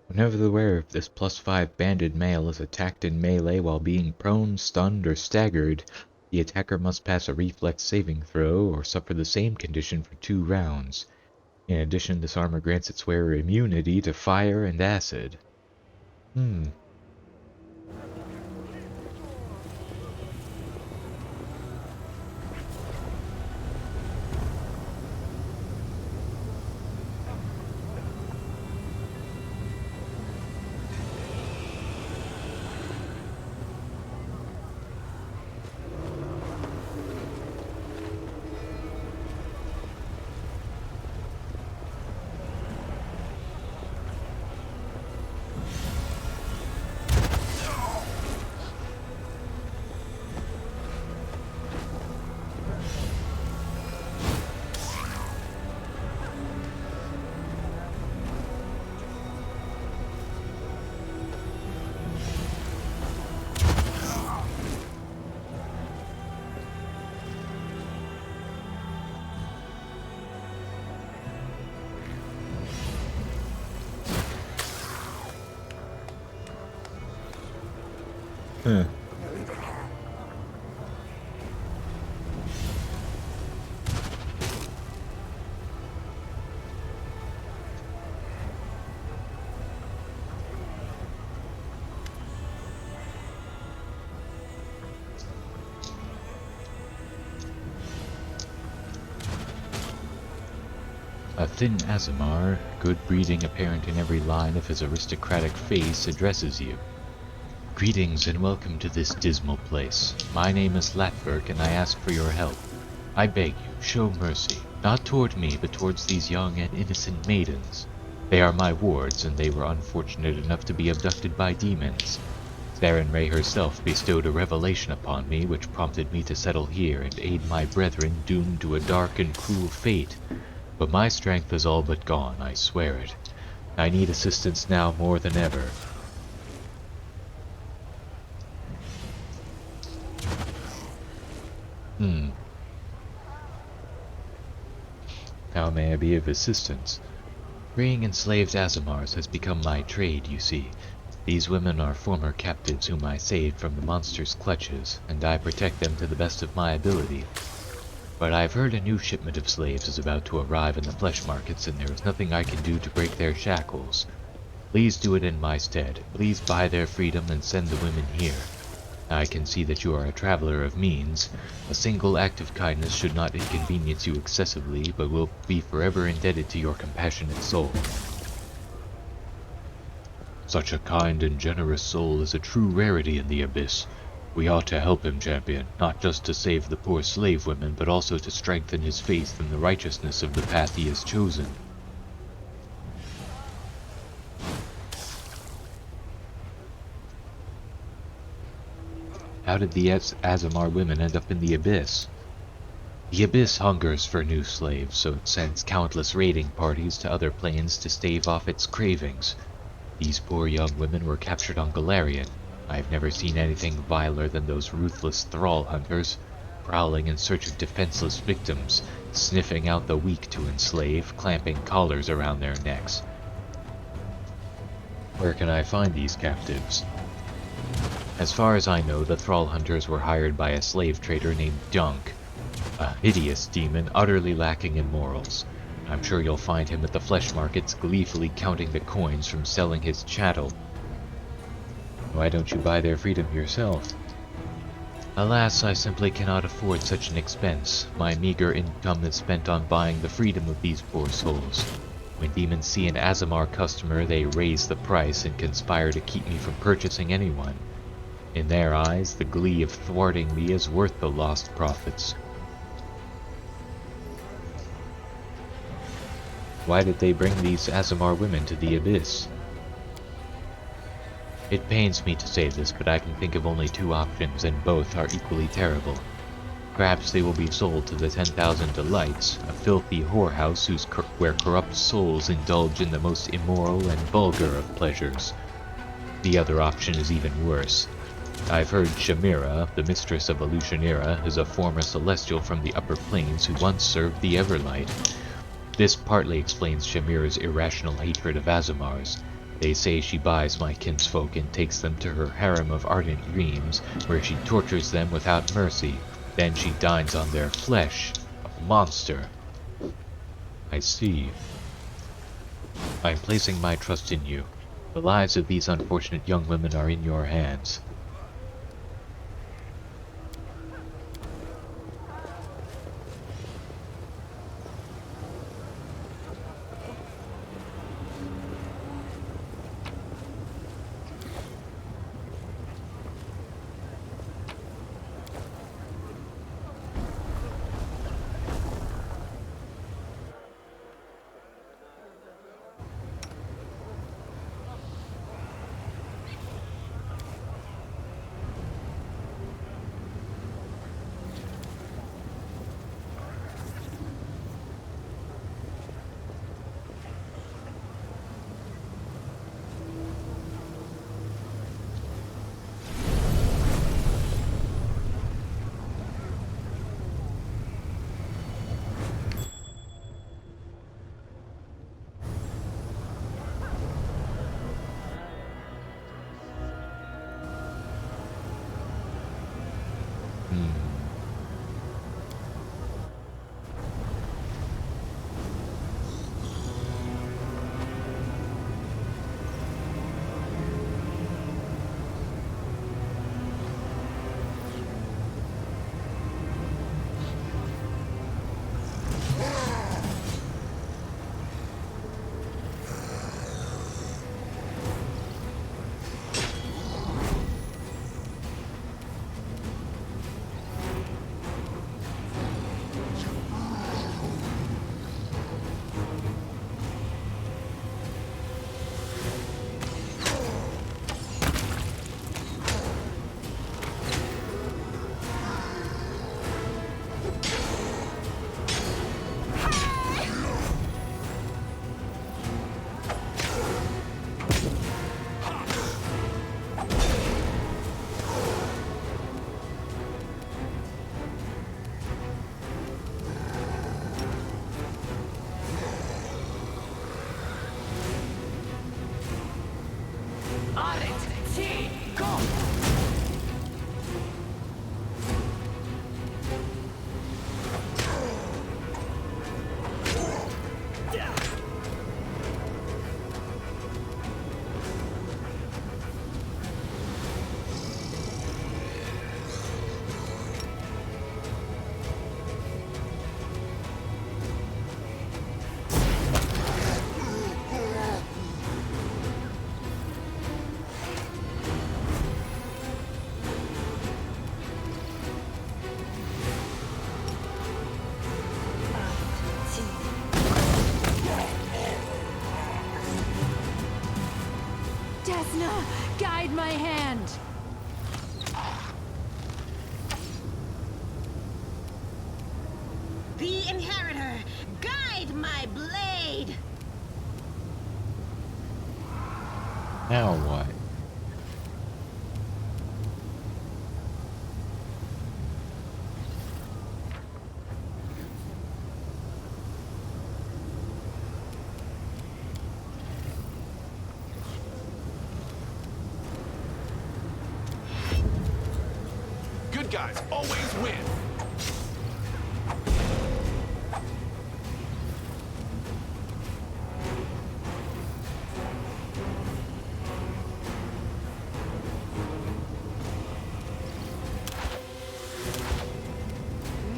Whenever aware if this +5 banded male is attacked in melee while being prone, stunned, or staggered, the attacker must pass a reflex saving throw or suffer the same condition for 2 rounds. In addition, this armor grants its wearer immunity to fire and acid. Huh. A thin Azamar, good breeding apparent in every line of his aristocratic face, addresses you. Greetings and welcome to this dismal place. My name is Latberg and I ask for your help. I beg you, show mercy, not toward me but towards these young and innocent maidens. They are my wards and they were unfortunate enough to be abducted by demons. Theron Ray herself bestowed a revelation upon me which prompted me to settle here and aid my brethren doomed to a dark and cruel fate. But my strength is all but gone, I swear it. I need assistance now more than ever. How may I be of assistance? Freeing enslaved Azamars has become my trade, you see. These women are former captives whom I saved from the monster's clutches, and I protect them to the best of my ability. But I've heard a new shipment of slaves is about to arrive in the flesh markets, and there is nothing I can do to break their shackles. Please do it in my stead. Please buy their freedom and send the women here. I can see that you are a traveler of means. A single act of kindness should not inconvenience you excessively, but will be forever indebted to your compassionate soul. Such a kind and generous soul is a true rarity in the Abyss. We ought to help him, champion, not just to save the poor slave women, but also to strengthen his faith in the righteousness of the path he has chosen. How did the Azamar women end up in the Abyss? The Abyss hungers for new slaves, so it sends countless raiding parties to other planes to stave off its cravings. These poor young women were captured on Galarian. I've never seen anything viler than those ruthless thrall hunters, prowling in search of defenseless victims, sniffing out the weak to enslave, clamping collars around their necks. Where can I find these captives? As far as I know, the thrall hunters were hired by a slave trader named Dunk, a hideous demon utterly lacking in morals. I'm sure you'll find him at the flesh markets gleefully counting the coins from selling his chattel. Why don't you buy their freedom yourself? Alas, I simply cannot afford such an expense. My meager income is spent on buying the freedom of these poor souls. When demons see an Azamar customer, they raise the price and conspire to keep me from purchasing anyone. In their eyes, the glee of thwarting me is worth the lost profits. Why did they bring these Azamar women to the Abyss? It pains me to say this, but I can think of only two options, and both are equally terrible. Perhaps they will be sold to the 10,000 Delights, a filthy whorehouse where corrupt souls indulge in the most immoral and vulgar of pleasures. The other option is even worse. I've heard Shamira, the mistress of Illusionera, is a former celestial from the upper planes who once served the Everlight. This partly explains Shamira's irrational hatred of Azamars. They say she buys my kinsfolk and takes them to her harem of ardent dreams, where she tortures them without mercy. Then she dines on their flesh. A monster. I see. I'm placing my trust in you. The lives of these unfortunate young women are in your hands. Guide my hand! The Inheritor, guide my blade! Now what? guys always win.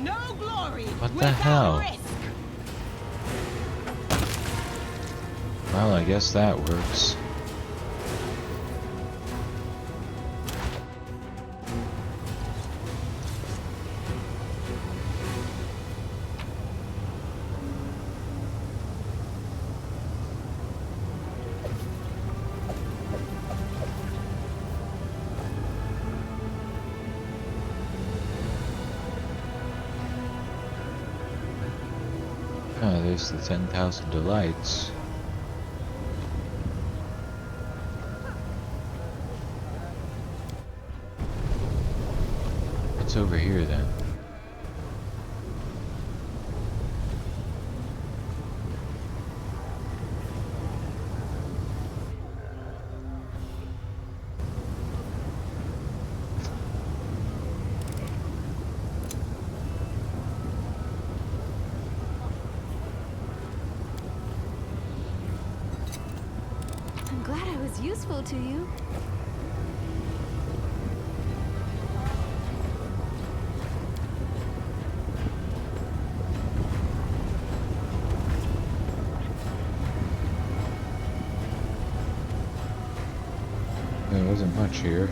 No glory What the without hell? risk. Well, I guess that works. Oh, there's the 10,000 delights. What's over here then? I'm glad I was useful to you. There wasn't much here.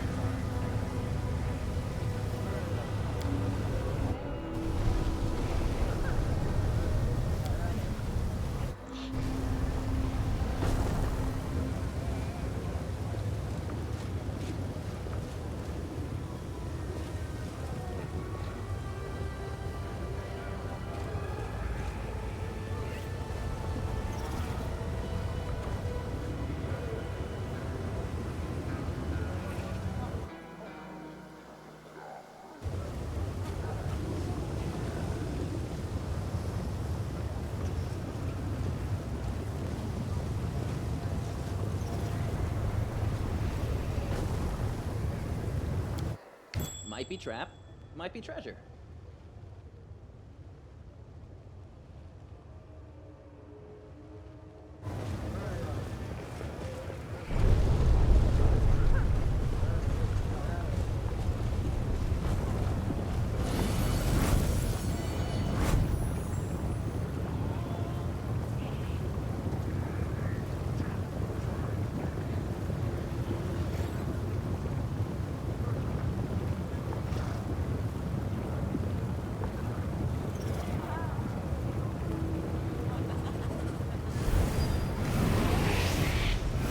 Might be trap, might be treasure.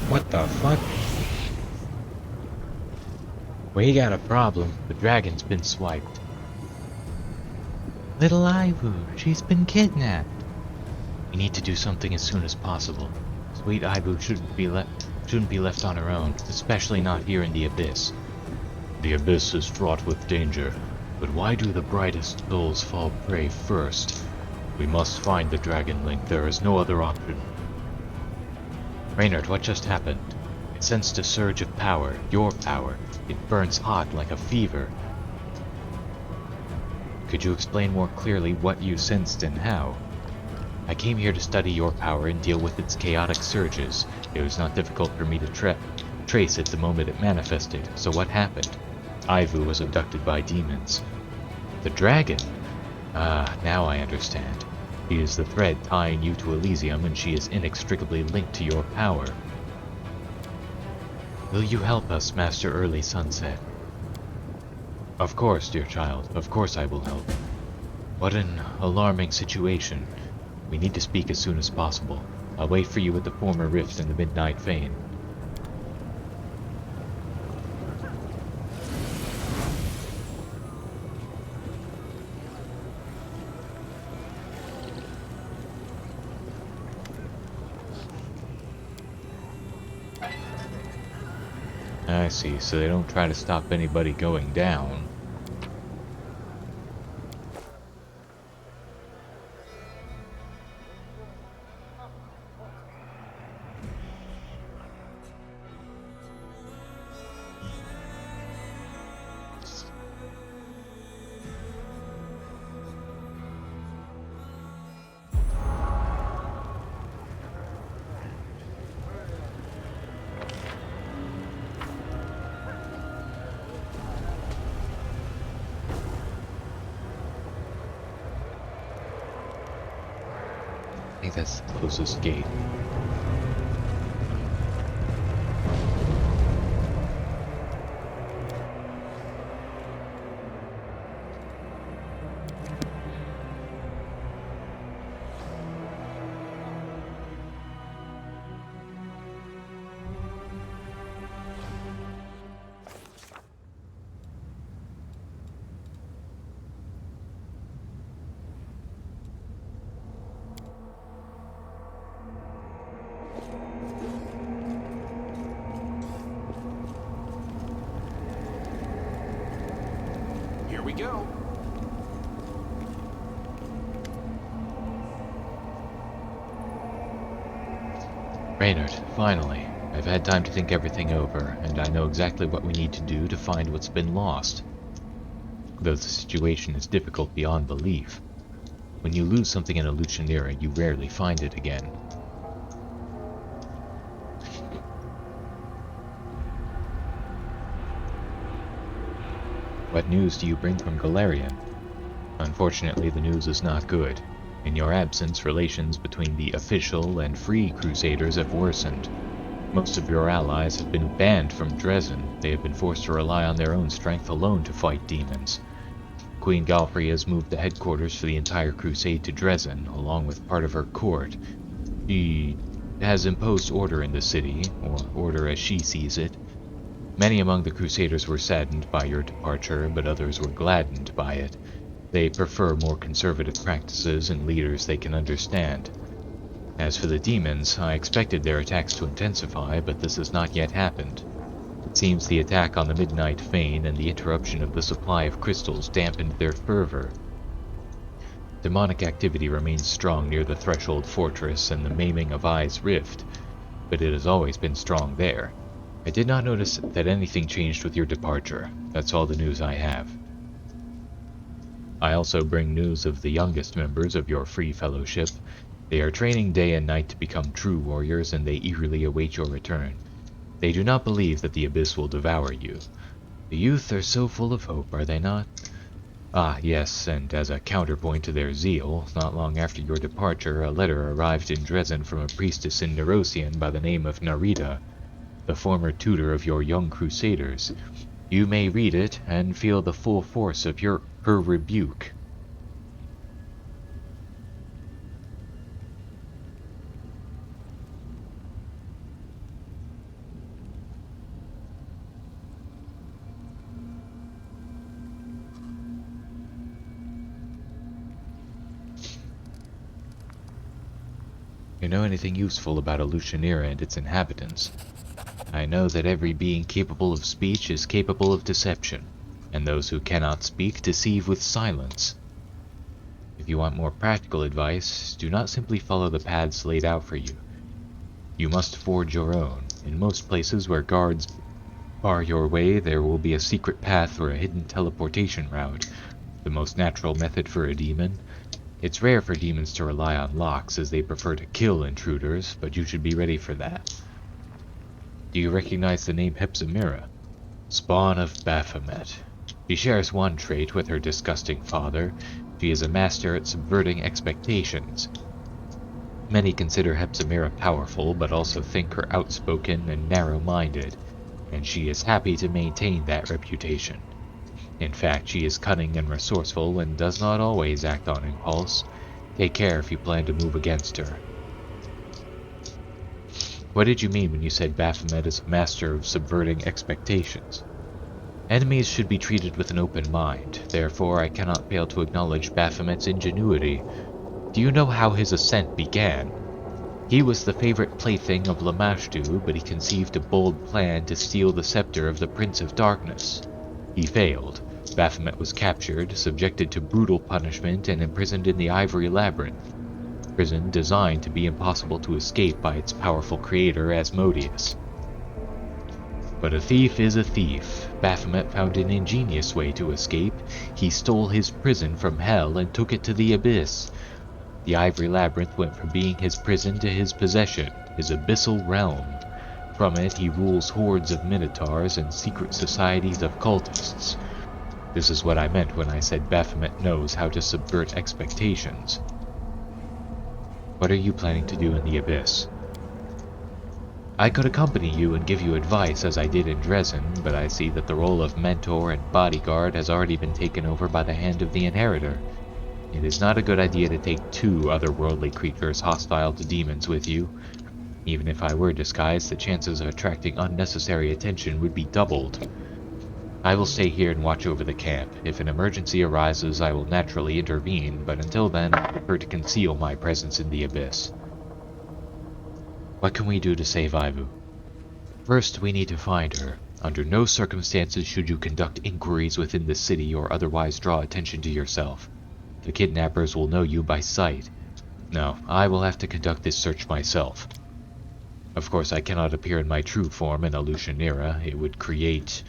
What the fuck? We got a problem. The dragon's been swiped. Little Ivu, she's been kidnapped. We need to do something as soon as possible. Sweet Ivu shouldn't be left on her own, especially not here in the Abyss. The Abyss is fraught with danger, but why do the brightest souls fall prey first? We must find the Dragon Link. There is no other option. Reynard, what just happened? I sensed a surge of power, your power. It burns hot like a fever. Could you explain more clearly what you sensed and how? I came here to study your power and deal with its chaotic surges. It was not difficult for me to trace it the moment it manifested. So what happened? Ivu was abducted by demons. The dragon? Ah, now I understand. She is the thread tying you to Elysium, and she is inextricably linked to your power. Will you help us, Master Early Sunset? Of course, dear child. Of course I will help. What an alarming situation. We need to speak as soon as possible. I'll wait for you at the former rift in the Midnight Fane. I see, so they don't try to stop anybody going down. think that's the closest gate. Here we go. Reynard, finally. I've had time to think everything over, and I know exactly what we need to do to find what's been lost. Though the situation is difficult beyond belief. When you lose something in a Lucianera, you rarely find it again. What news do you bring from Galarian? Unfortunately, the news is not good. In your absence, relations between the official and free Crusaders have worsened. Most of your allies have been banned from Dresden. They have been forced to rely on their own strength alone to fight demons. Queen Galfrey has moved the headquarters for the entire crusade to Dresden, along with part of her court. She has imposed order in the city, or order as she sees it. Many among the Crusaders were saddened by your departure, but others were gladdened by it. They prefer more conservative practices and leaders they can understand. As for the demons, I expected their attacks to intensify, but this has not yet happened. It seems the attack on the Midnight Fane and the interruption of the supply of crystals dampened their fervor. Demonic activity remains strong near the Threshold Fortress and the maiming of Eye's Rift, but it has always been strong there. I did not notice that anything changed with your departure. That's all the news I have. I also bring news of the youngest members of your Free Fellowship. They are training day and night to become true warriors, and they eagerly await your return. They do not believe that the Abyss will devour you. The youth are so full of hope, are they not? Ah, yes, and as a counterpoint to their zeal, not long after your departure, a letter arrived in Dresden from a priestess in Nerosian by the name of Narita, the former tutor of your young crusaders. You may read it and feel the full force of her rebuke. You know anything useful about a Lucianera and its inhabitants? I know that every being capable of speech is capable of deception, and those who cannot speak deceive with silence. If you want more practical advice, do not simply follow the paths laid out for you. You must forge your own. In most places where guards bar your way, there will be a secret path or a hidden teleportation route, the most natural method for a demon. It's rare for demons to rely on locks, as they prefer to kill intruders, but you should be ready for that. Do you recognize the name Hepzimira? Spawn of Baphomet. She shares one trait with her disgusting father. She is a master at subverting expectations. Many consider Hepzimira powerful, but also think her outspoken and narrow-minded, and she is happy to maintain that reputation. In fact, she is cunning and resourceful and does not always act on impulse. Take care if you plan to move against her. What did you mean when you said Baphomet is a master of subverting expectations? Enemies should be treated with an open mind, therefore I cannot fail to acknowledge Baphomet's ingenuity. Do you know how his ascent began? He was the favorite plaything of Lamashtu, but he conceived a bold plan to steal the scepter of the Prince of Darkness. He failed. Baphomet was captured, subjected to brutal punishment, and imprisoned in the Ivory Labyrinth. Prison designed to be impossible to escape by its powerful creator Asmodeus. But a thief is a thief. Baphomet found an ingenious way to escape. He stole his prison from hell and took it to the Abyss. The Ivory Labyrinth went from being his prison to his possession, his abyssal realm. From it he rules hordes of minotaurs and secret societies of cultists. This is what I meant when I said Baphomet knows how to subvert expectations. What are you planning to do in the Abyss? I could accompany you and give you advice as I did in Dresden, but I see that the role of mentor and bodyguard has already been taken over by the hand of the Inheritor. It is not a good idea to take two otherworldly creatures hostile to demons with you. Even if I were disguised, the chances of attracting unnecessary attention would be doubled. I will stay here and watch over the camp. If an emergency arises, I will naturally intervene, but until then, I prefer to conceal my presence in the Abyss. What can we do to save Ivu? First, we need to find her. Under no circumstances should you conduct inquiries within the city or otherwise draw attention to yourself. The kidnappers will know you by sight. No, I will have to conduct this search myself. Of course, I cannot appear in my true form in Illusionera. It would create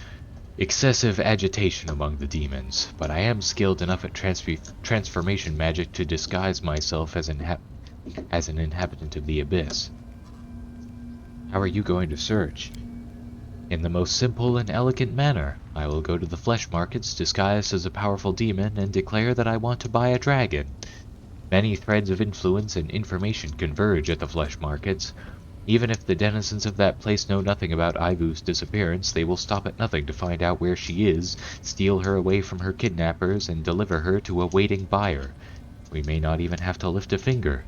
excessive agitation among the demons, but I am skilled enough at transformation magic to disguise myself as an inhabitant of the Abyss. How are you going to search? In the most simple and elegant manner. I will go to the flesh markets disguised as a powerful demon and declare that I want to buy a dragon. Many threads of influence and information converge at the flesh markets. Even if the denizens of that place know nothing about Ivu's disappearance, they will stop at nothing to find out where she is, steal her away from her kidnappers, and deliver her to a waiting buyer. We may not even have to lift a finger.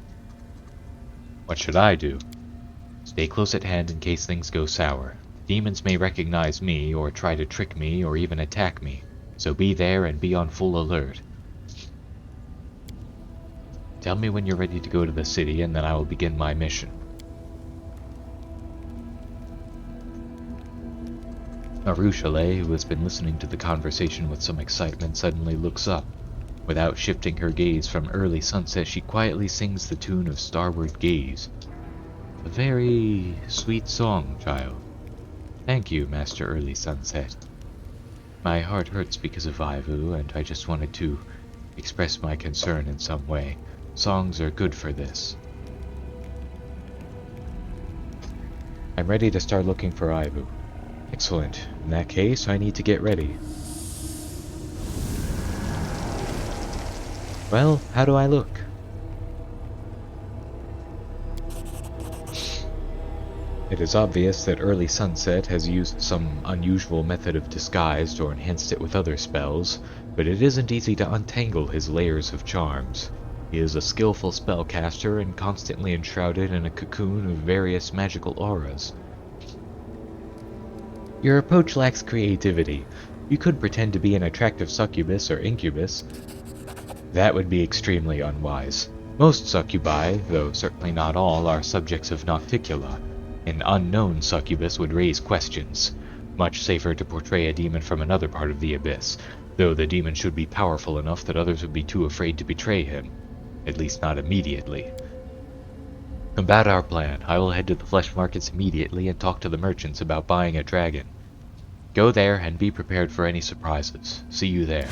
What should I do? Stay close at hand in case things go sour. Demons may recognize me, or try to trick me, or even attack me, so be there and be on full alert. Tell me when you're ready to go to the city, and then I will begin my mission. Maruchale, who has been listening to the conversation with some excitement, suddenly looks up. Without shifting her gaze from early sunset, she quietly sings the tune of Starward Gaze. A very sweet song, child. Thank you, Master Early Sunset. My heart hurts because of Ivu, and I just wanted to express my concern in some way. Songs are good for this. I'm ready to start looking for Ivu. Excellent. In that case, I need to get ready. Well, how do I look? It is obvious that Early Sunset has used some unusual method of disguise or enhanced it with other spells, but it isn't easy to untangle his layers of charms. He is a skillful spellcaster and constantly enshrouded in a cocoon of various magical auras. Your approach lacks creativity. You could pretend to be an attractive succubus or incubus. That would be extremely unwise. Most succubi, though certainly not all, are subjects of nocticula. An unknown succubus would raise questions. Much safer to portray a demon from another part of the Abyss, though the demon should be powerful enough that others would be too afraid to betray him. At least not immediately. About our plan, I will head to the flesh markets immediately and talk to the merchants about buying a dragon. Go there and be prepared for any surprises. See you there.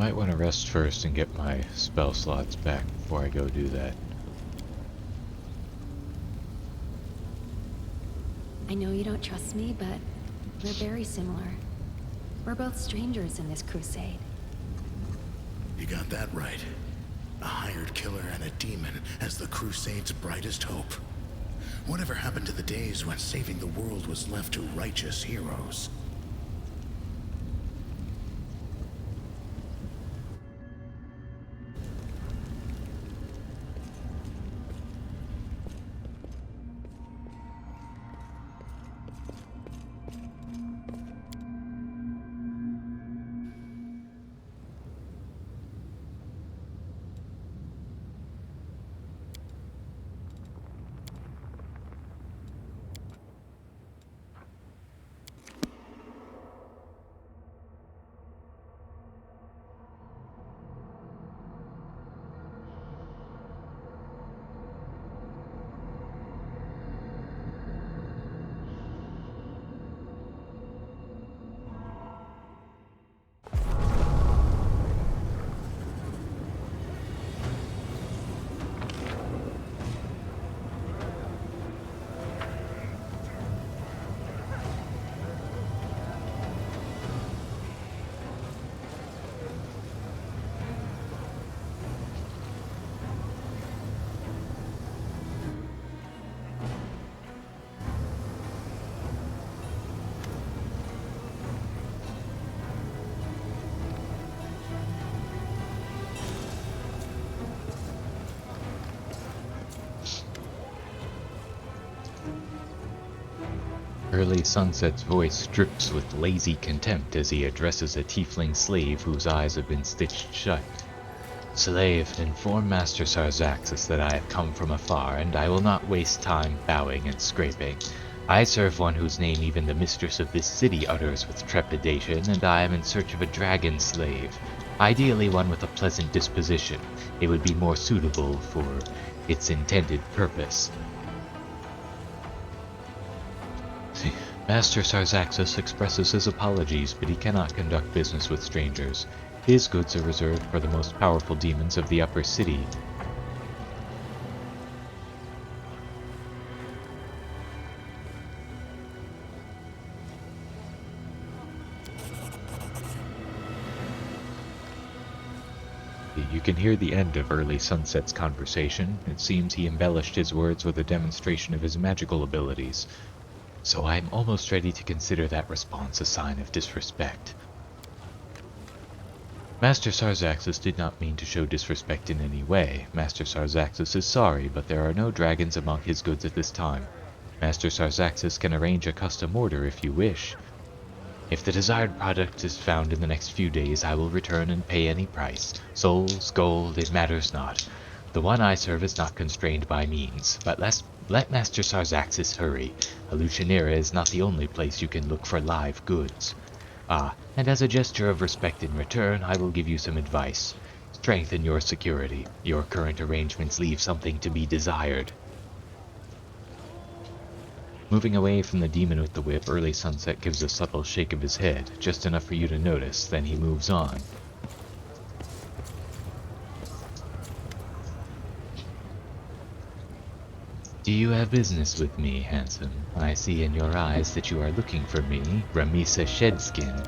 might want to rest first and get my spell slots back before I go do that. I know you don't trust me, but we're very similar. We're both strangers in this crusade. You got that right. A hired killer and a demon as the Crusade's brightest hope. Whatever happened to the days when saving the world was left to righteous heroes? Early Sunset's voice drips with lazy contempt as he addresses a tiefling slave whose eyes have been stitched shut. Slave, inform Master Sarzaxis that I have come from afar, and I will not waste time bowing and scraping. I serve one whose name even the mistress of this city utters with trepidation, and I am in search of a dragon slave. Ideally one with a pleasant disposition. It would be more suitable for its intended purpose. Master Sarzaxis expresses his apologies, but he cannot conduct business with strangers. His goods are reserved for the most powerful demons of the upper city. You can hear the end of Early Sunset's conversation. It seems he embellished his words with a demonstration of his magical abilities. So I'm almost ready to consider that response a sign of disrespect. Master Sarzaxis did not mean to show disrespect in any way. Master Sarzaxis is sorry, but there are no dragons among his goods at this time. Master Sarzaxis can arrange a custom order if you wish. If the desired product is found in the next few days, I will return and pay any price. Souls, gold, it matters not. The one I serve is not constrained by means, but let Master Sarzaxis hurry. Alucionera is not the only place you can look for live goods. Ah, and as a gesture of respect in return, I will give you some advice. Strengthen your security. Your current arrangements leave something to be desired. Moving away from the demon with the whip, Early Sunset gives a subtle shake of his head, just enough for you to notice, then he moves on. Do you have business with me, handsome? I see in your eyes that you are looking for me, Ramisa Shedskin.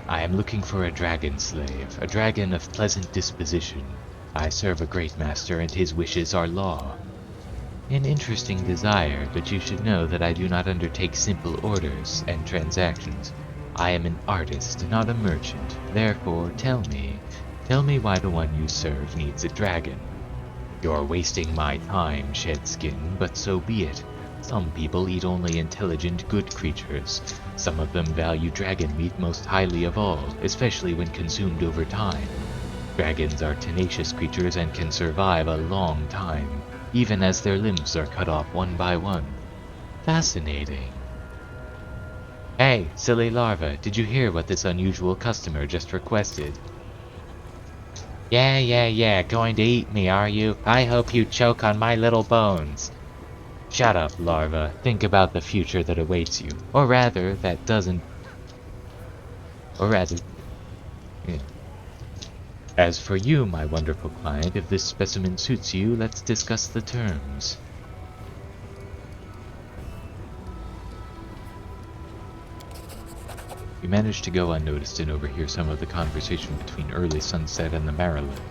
I am looking for a dragon slave, a dragon of pleasant disposition. I serve a great master and his wishes are law. An interesting desire, but you should know that I do not undertake simple orders and transactions. I am an artist, not a merchant. Therefore, tell me why the one you serve needs a dragon. You're wasting my time, Shedskin, but so be it. Some people eat only intelligent, good creatures. Some of them value dragon meat most highly of all, especially when consumed over time. Dragons are tenacious creatures and can survive a long time, even as their limbs are cut off one by one. Fascinating. Hey, silly larva, did you hear what this unusual customer just requested? Yeah, going to eat me, are you? I hope you choke on my little bones. Shut up, larva. Think about the future that awaits you. Or rather, that doesn't... Or rather... Yeah. As for you, my wonderful client, if this specimen suits you, let's discuss the terms. You managed to go unnoticed and overhear some of the conversation between Early Sunset and the Maryland.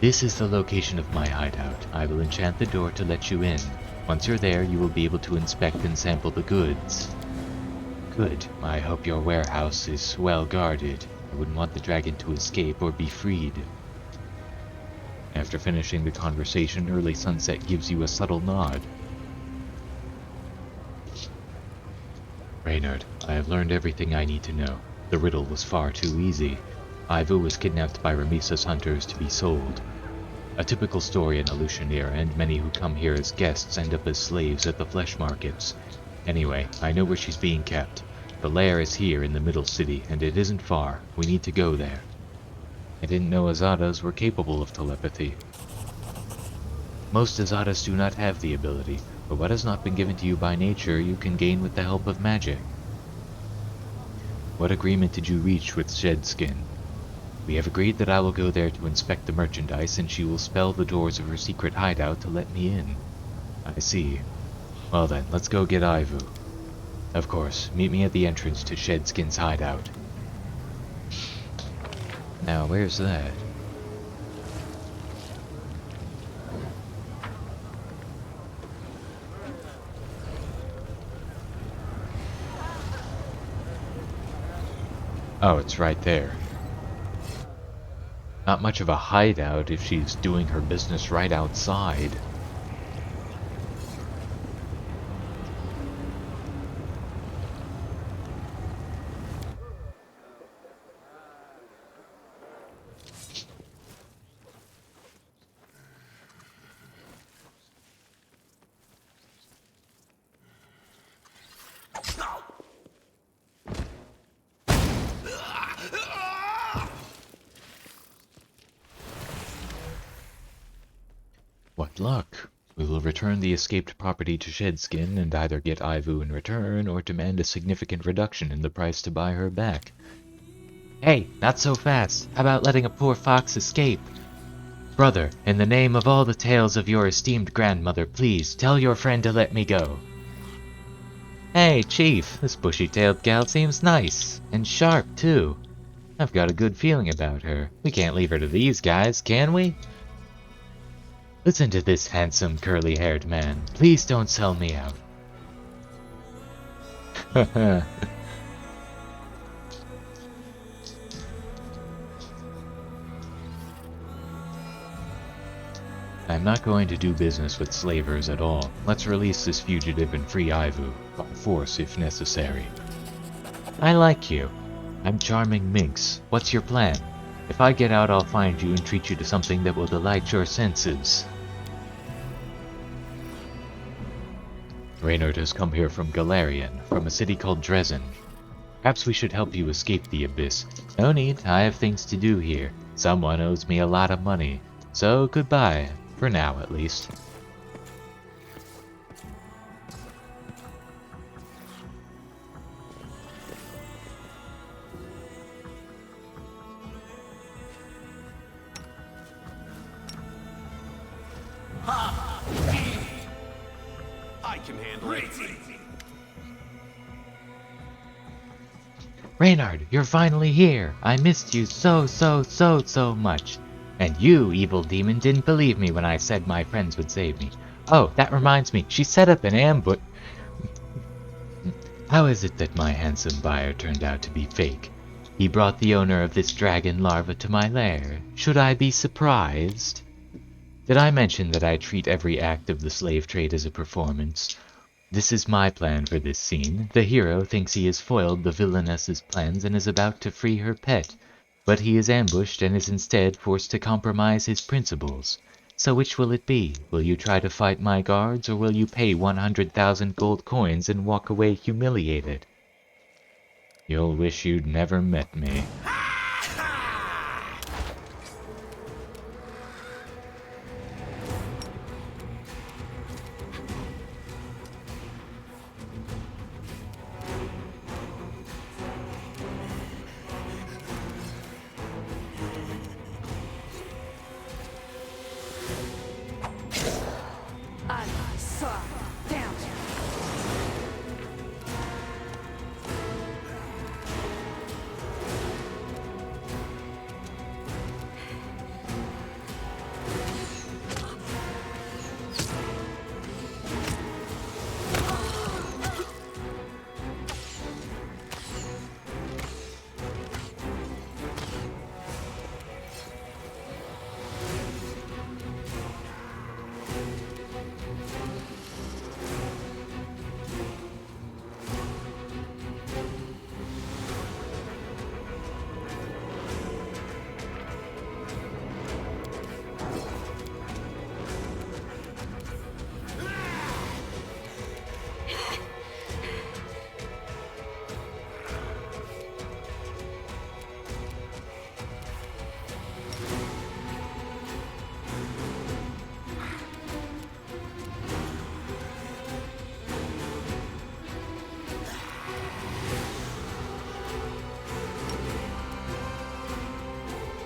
This is the location of my hideout. I will enchant the door to let you in. Once you're there, you will be able to inspect and sample the goods. Good. I hope your warehouse is well guarded. I wouldn't want the dragon to escape or be freed. After finishing the conversation, Early Sunset gives you a subtle nod. Reynard, I have learned everything I need to know. The riddle was far too easy. Ivu was kidnapped by Ramisa's hunters to be sold. A typical story in Alutionir, and many who come here as guests end up as slaves at the flesh markets. Anyway, I know where she's being kept. The lair is here in the middle city, and it isn't far. We need to go there. I didn't know Azadas were capable of telepathy. Most Azadas do not have the ability, but what has not been given to you by nature you can gain with the help of magic. What agreement did you reach with Shedskin? We have agreed that I will go there to inspect the merchandise, and she will spell the doors of her secret hideout to let me in. I see. Well then, let's go get Ivu. Of course, meet me at the entrance to Shedskin's hideout. Now, where's that? Oh, it's right there. Not much of a hideout if she's doing her business right outside. What luck! We will return the escaped property to Shedskin and either get Ivu in return or demand a significant reduction in the price to buy her back. Hey, not so fast! How about letting a poor fox escape? Brother, in the name of all the tales of your esteemed grandmother, please tell your friend to let me go. Hey, Chief, this bushy-tailed gal seems nice. And sharp, too. I've got a good feeling about her. We can't leave her to these guys, can we? Listen to this handsome, curly-haired man. Please don't sell me out. I'm not going to do business with slavers at all. Let's release this fugitive and free Ivu, by force if necessary. I like you. I'm Charming Minx. What's your plan? If I get out, I'll find you and treat you to something that will delight your senses. Reynard has come here from Galarian, from a city called Dresden. Perhaps we should help you escape the Abyss. No need, I have things to do here. Someone owes me a lot of money. So goodbye, for now at least. I can handle it. Reynard, you're finally here. I missed you so much. And you, evil demon, didn't believe me when I said my friends would save me. Oh, that reminds me, she set up an ambush. How is it that my handsome buyer turned out to be fake? He brought the owner of this dragon larva to my lair. Should I be surprised? Did I mention that I treat every act of the slave trade as a performance? This is my plan for this scene. The hero thinks he has foiled the villainess's plans and is about to free her pet, but he is ambushed and is instead forced to compromise his principles. So which will it be? Will you try to fight my guards, or will you pay 100,000 gold coins and walk away humiliated? You'll wish you'd never met me.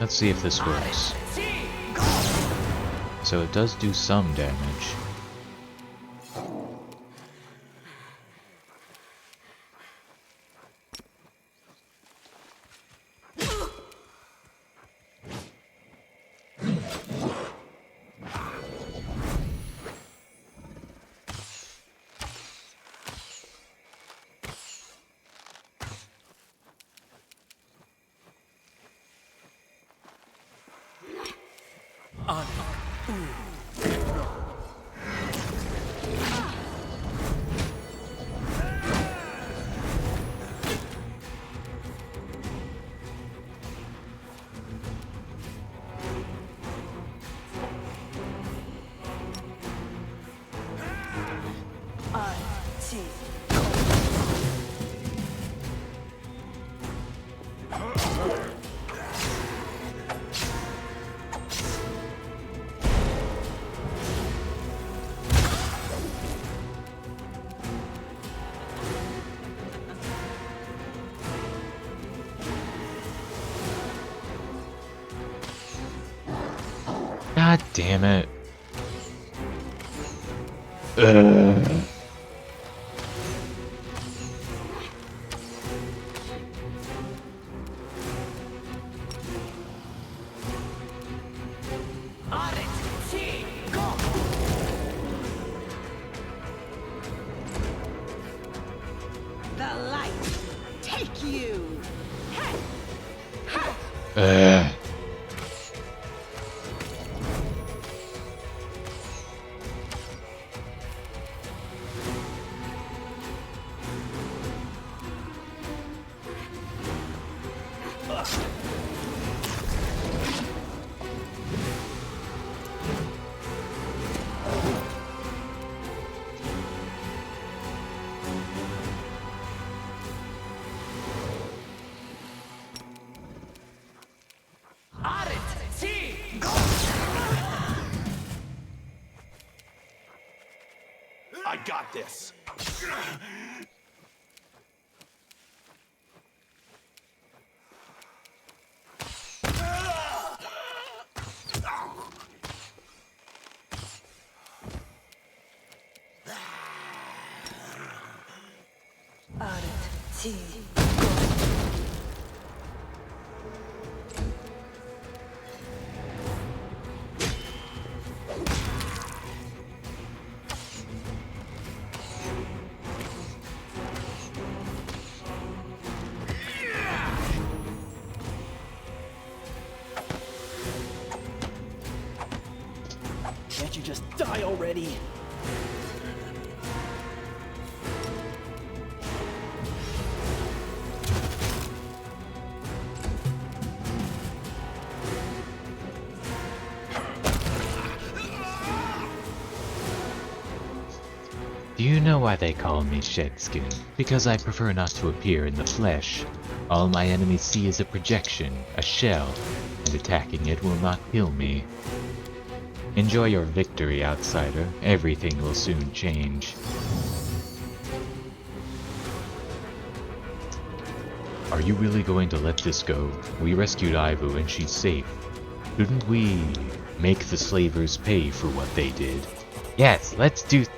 Let's see if this works. So it does do some damage. God damn it. The light. Take you. I got this. Can't you just die already? Do you know why they call me Shedskin? Because I prefer not to appear in the flesh. All my enemies see is a projection, a shell, and attacking it will not kill me. Enjoy your victory, outsider. Everything will soon change. Are you really going to let this go? We rescued Ivu and she's safe. Shouldn't we make the slavers pay for what they did? Yes,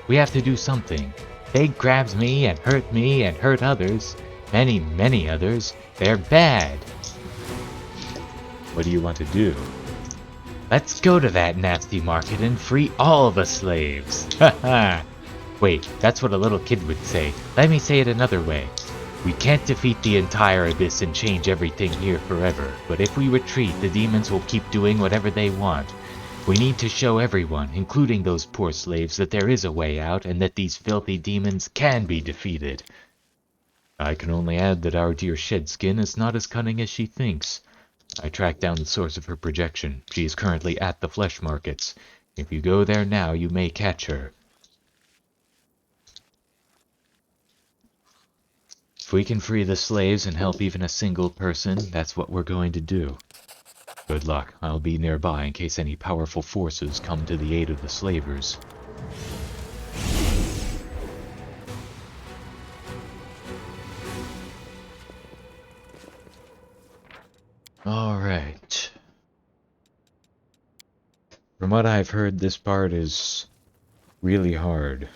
we have to do something. They grabbed me and hurt others. Many, many others. They're bad. What do you want to do? Let's go to that nasty market and free all the slaves. Haha. Wait, that's what a little kid would say. Let me say it another way. We can't defeat the entire abyss and change everything here forever, but if we retreat, the demons will keep doing whatever they want. We need to show everyone, including those poor slaves, that there is a way out and that these filthy demons can be defeated. I can only add that our dear Shedskin is not as cunning as she thinks. I tracked down the source of her projection. She is currently at the flesh markets. If you go there now, you may catch her. If we can free the slaves and help even a single person, that's what we're going to do. Good luck. I'll be nearby in case any powerful forces come to the aid of the slavers. Alright. From what I've heard, this part is really hard.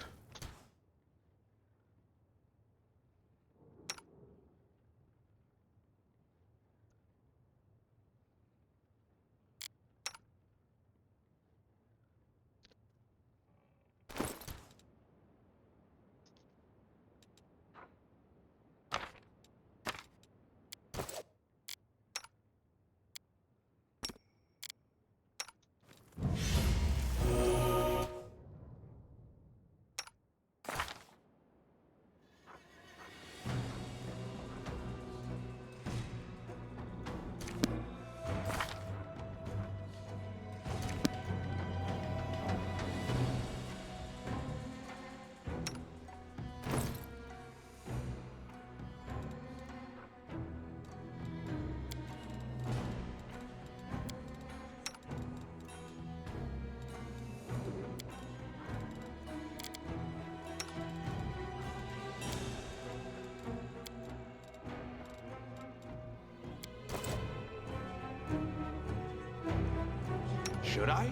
Should I?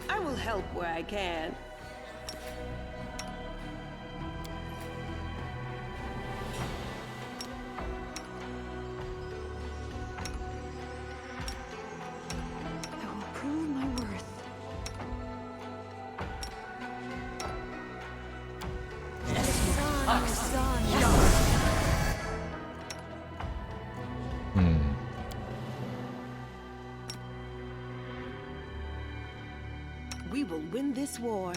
I will help where I can. I will prove my worth. We will win this war.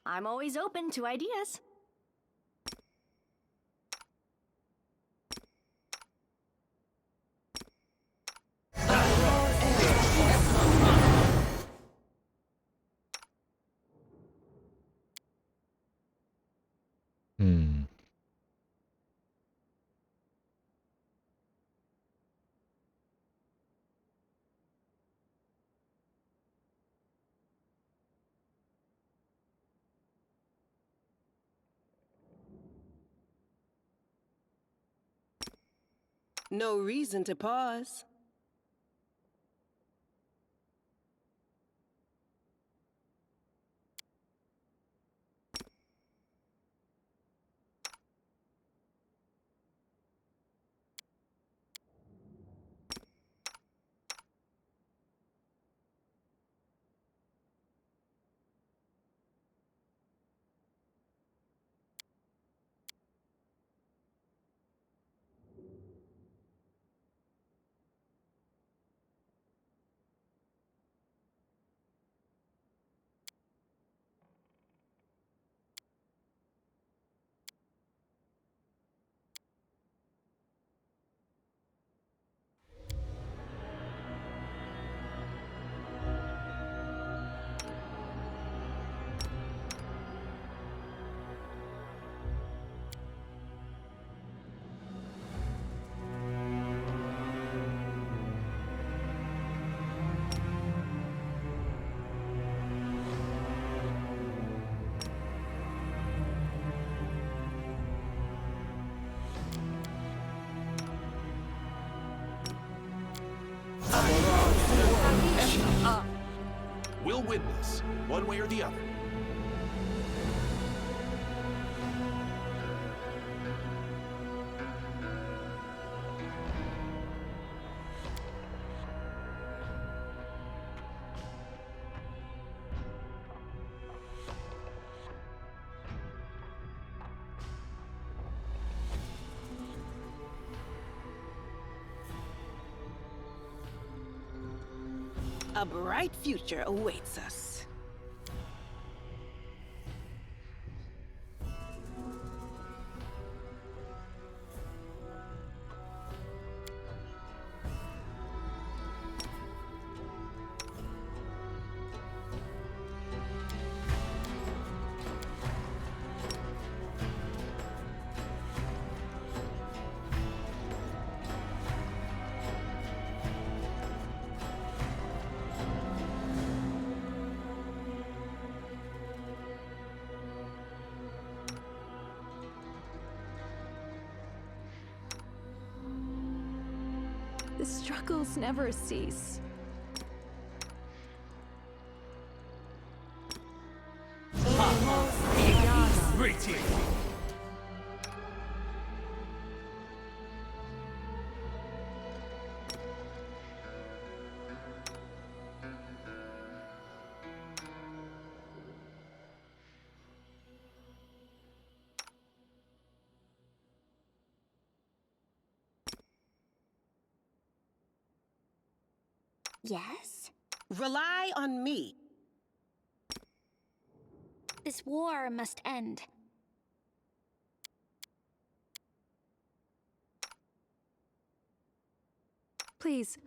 I'm always open to ideas. No reason to pause. We'll win this, one way or the other. A bright future awaits us. The struggles never cease. Yes? Rely on me. This war must end. Please,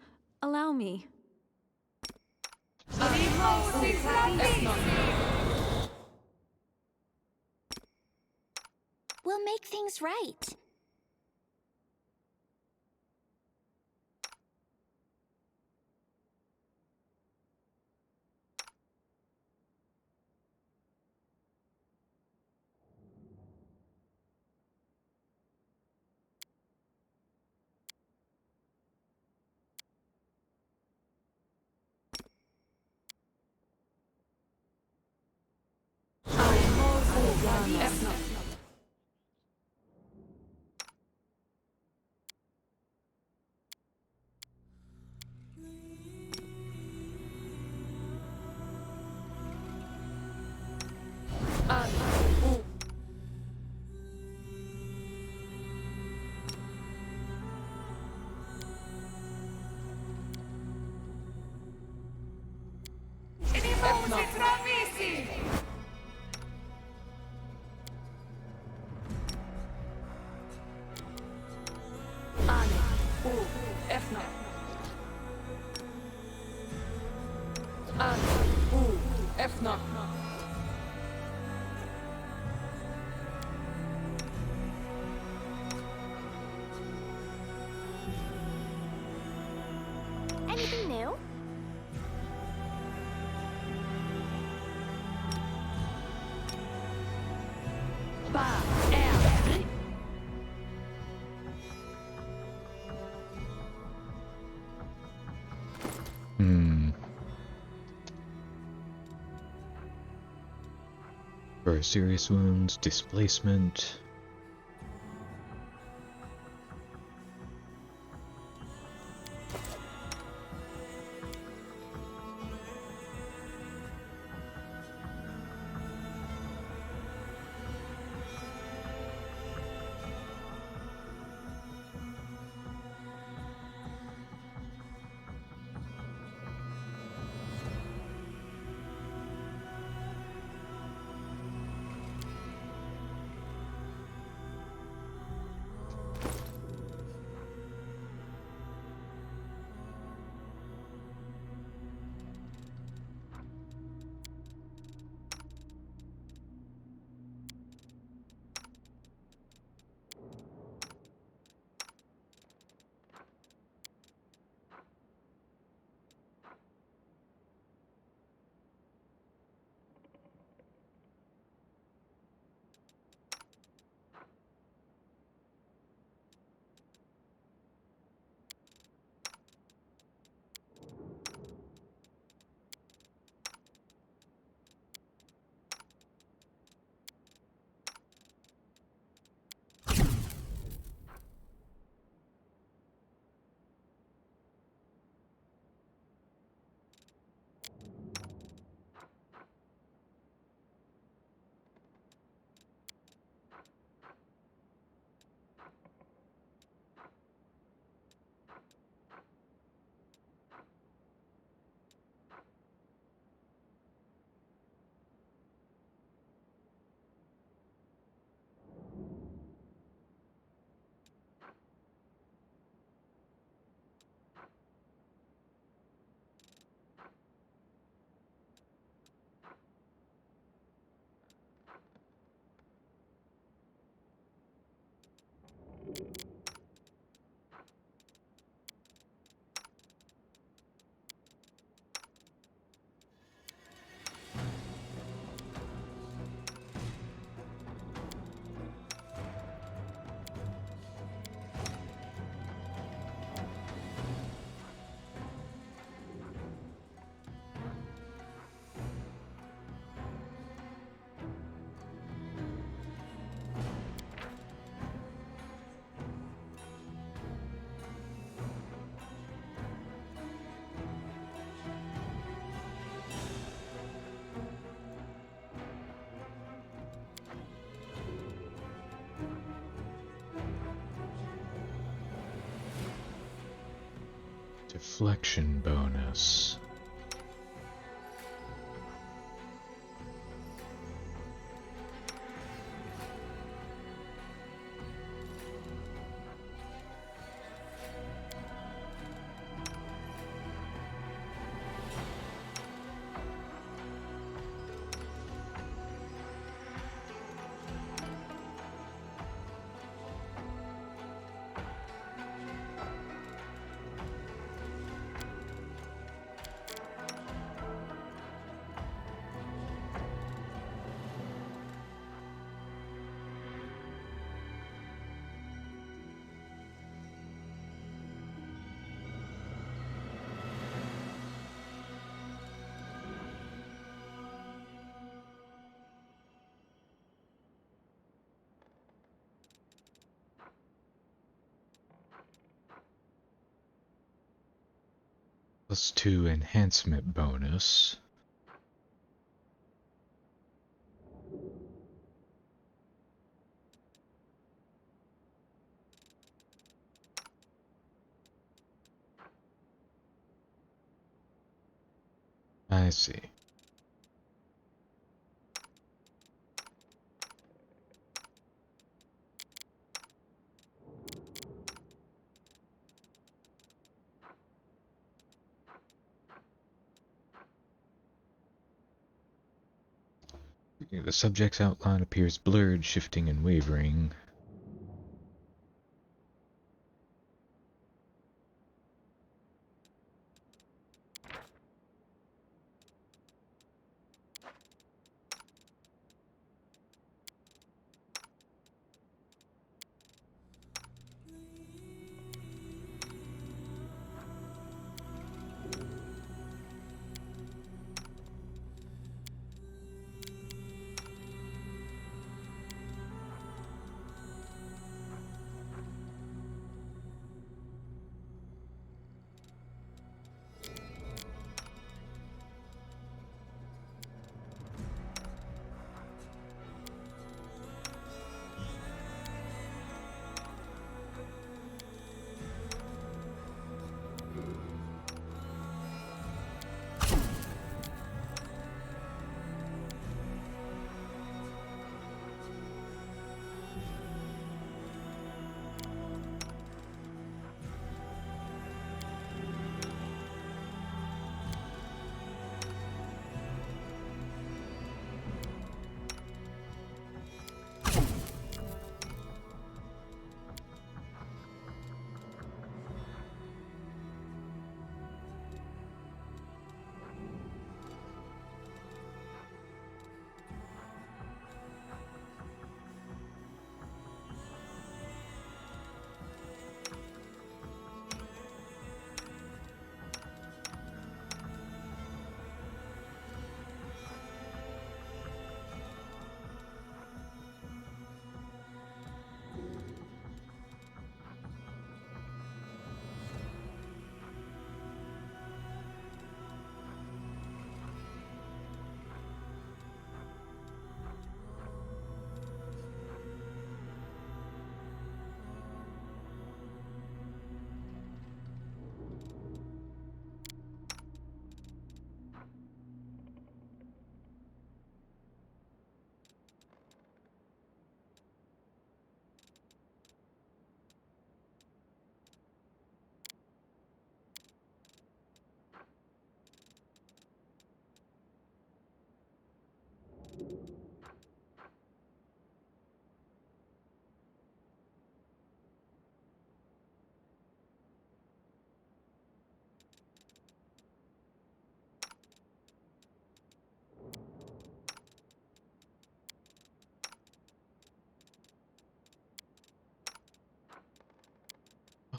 allow me. We'll make things right. Anything new? For serious wounds, displacement. Deflection bonus. +2 enhancement bonus. I see. The subject's outline appears blurred, shifting and wavering.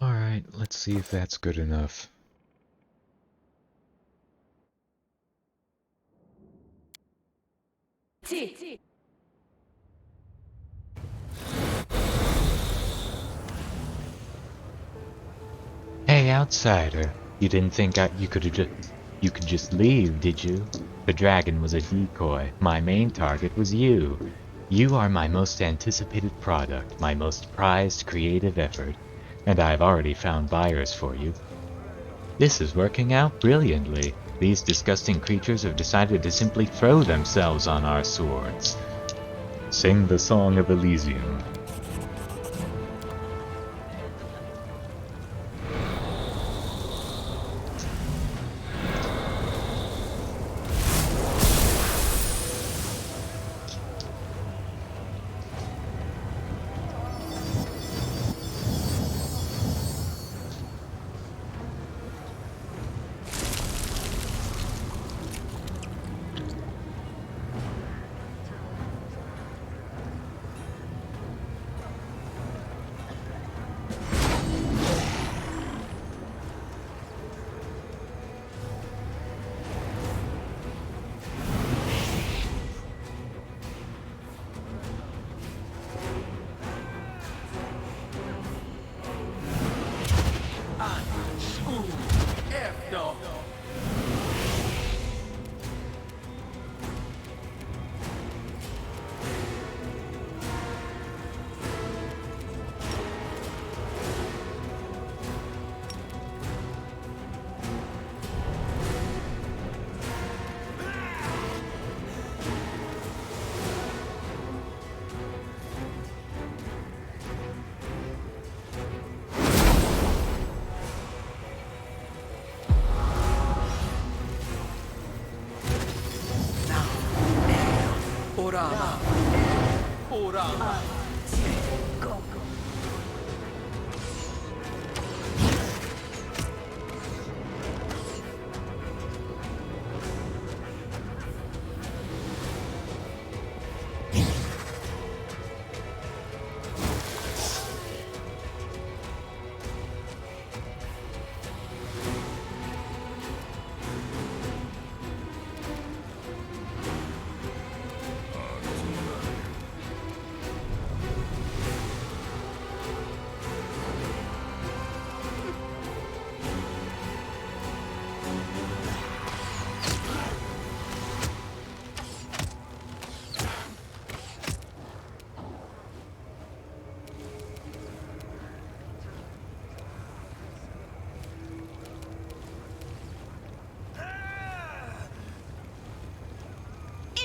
Alright, let's see if that's good enough. Hey, outsider. You didn't think you could just leave, did you? The dragon was a decoy. My main target was you. You are my most anticipated product, my most prized creative effort, and I've already found buyers for you. This is working out brilliantly. These disgusting creatures have decided to simply throw themselves on our swords. Sing the Song of Elysium.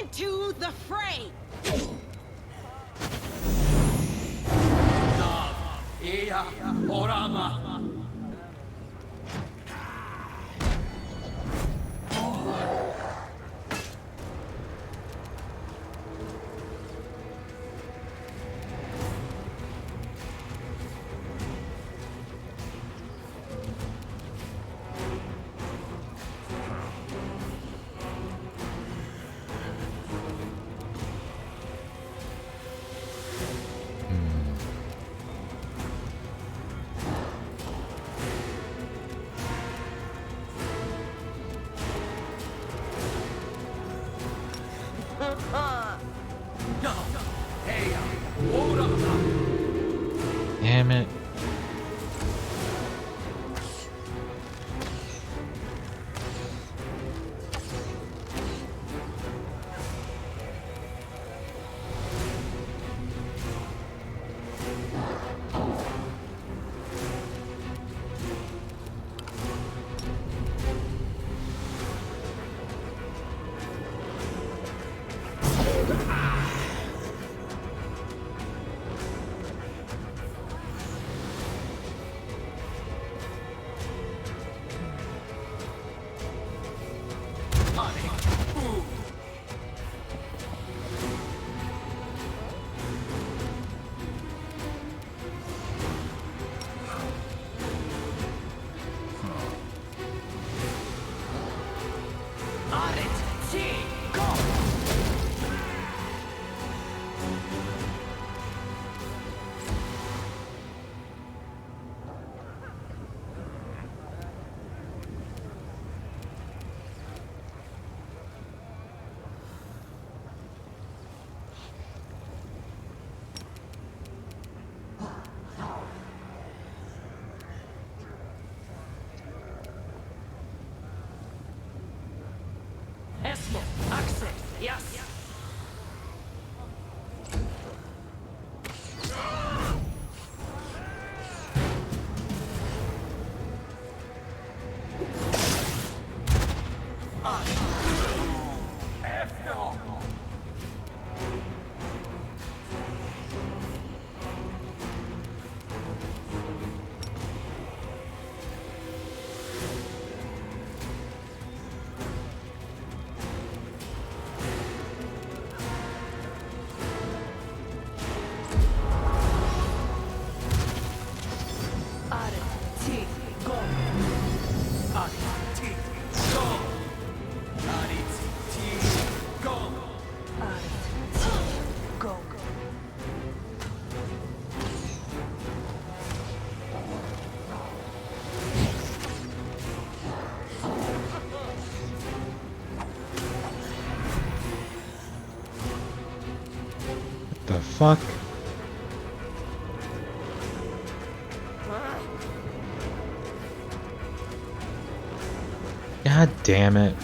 Into the fray! Damn it. The fuck? God damn it.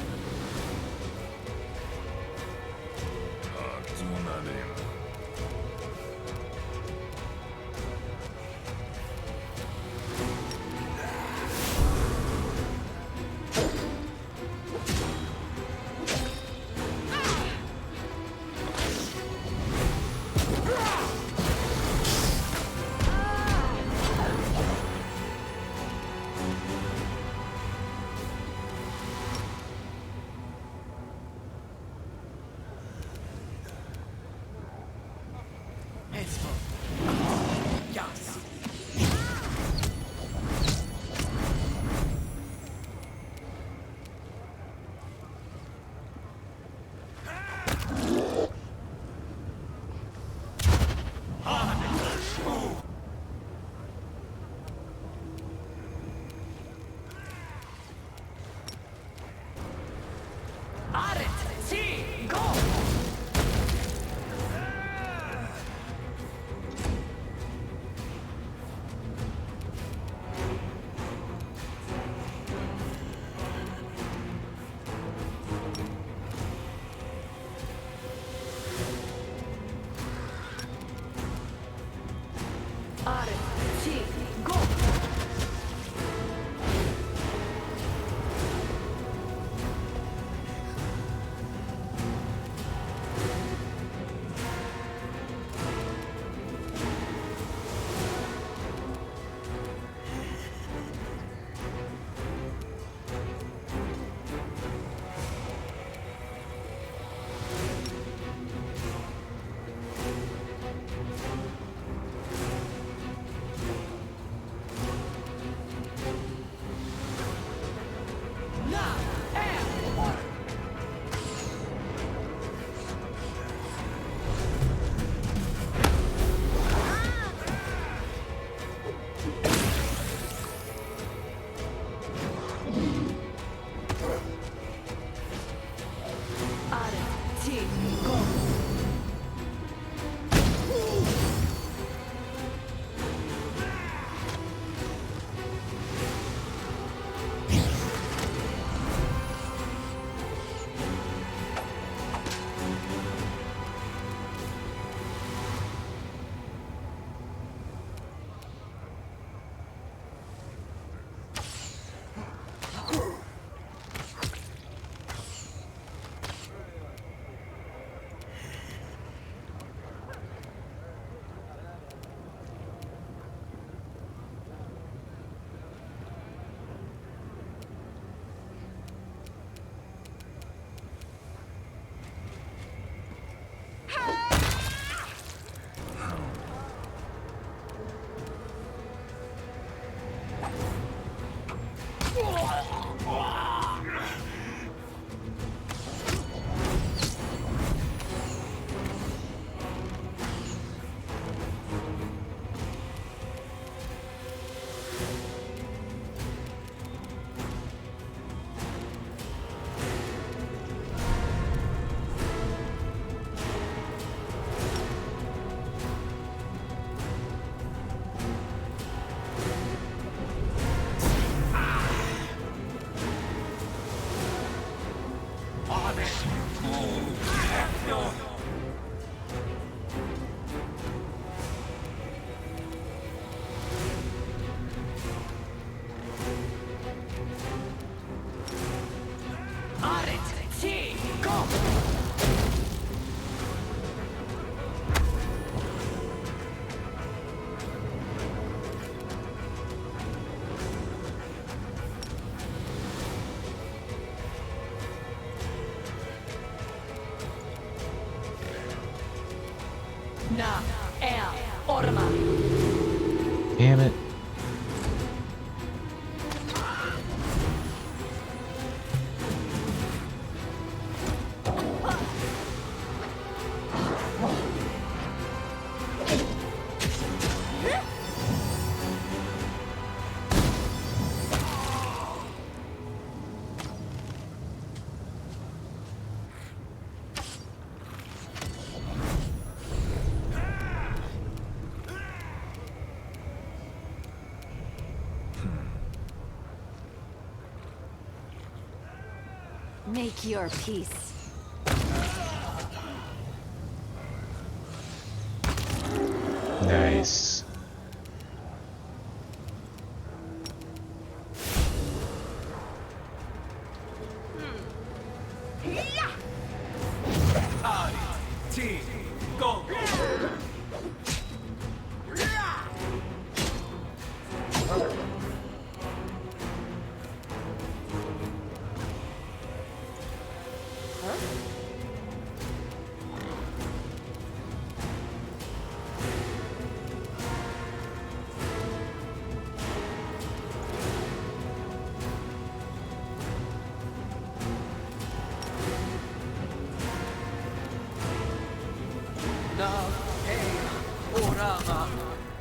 Damn it. Make your peace. Nice.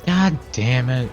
God damn it.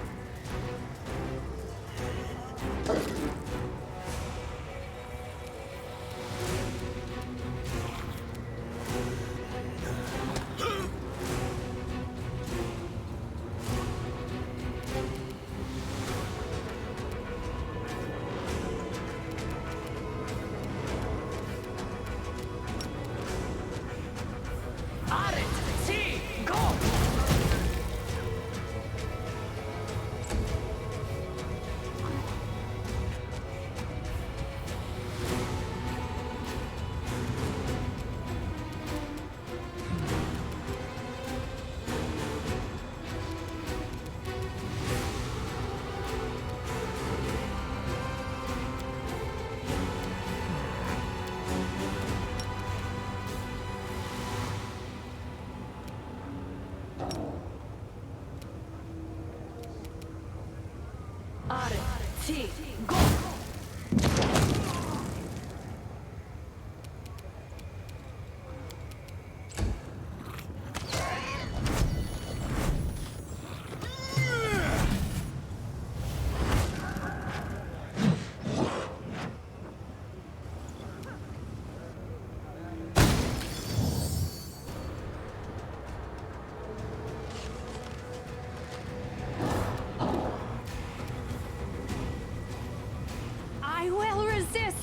I will resist.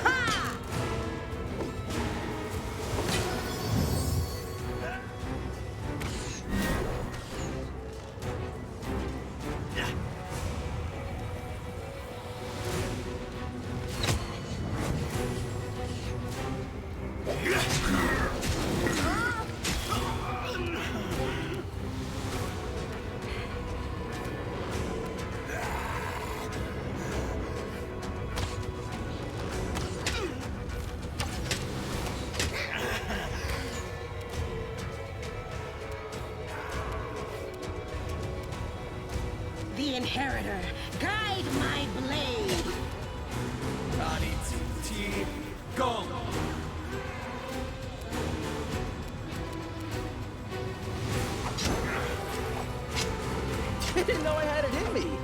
Ha! the inheritor. Guide my blade. Go! Didn't know I had it in me.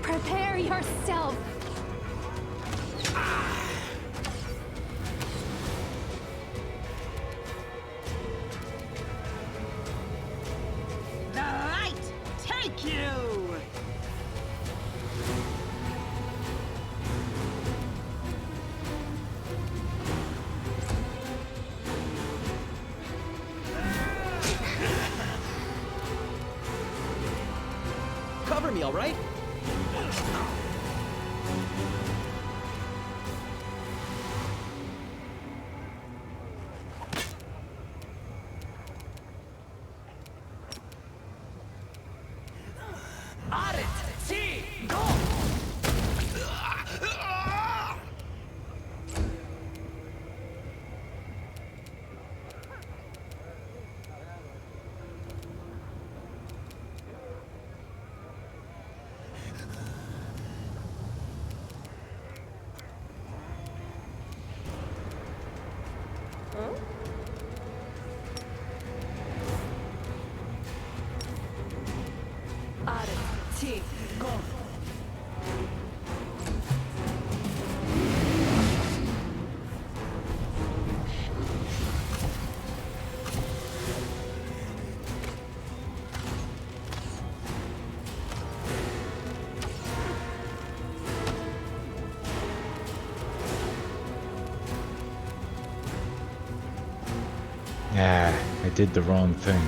Prepare yourself. The light take you! Cover me, all right? Ah, I did the wrong thing.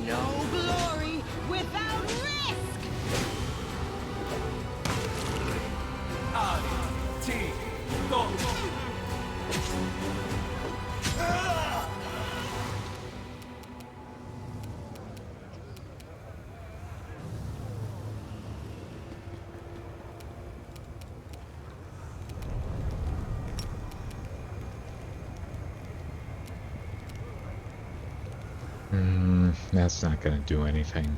No glory without risk! That's not gonna do anything.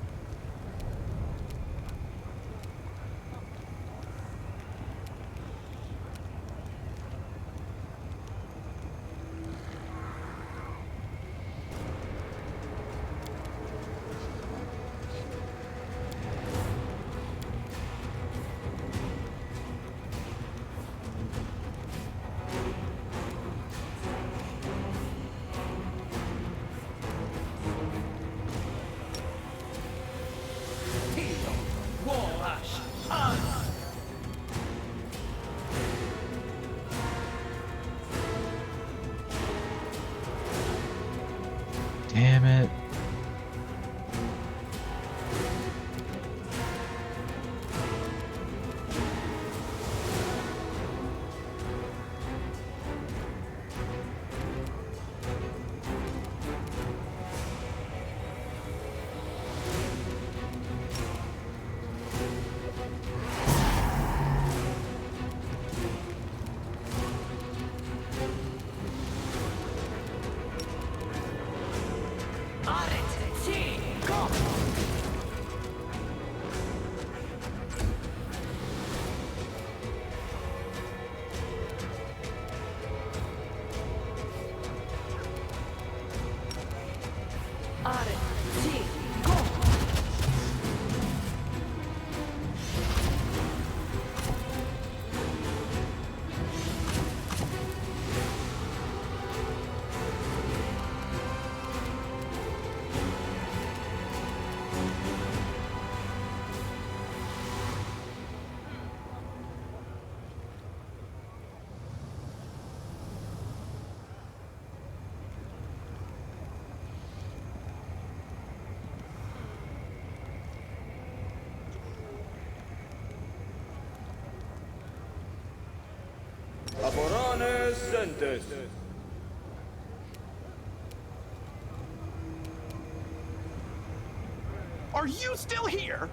Damn it. Laboranes Sentes. Are you still here?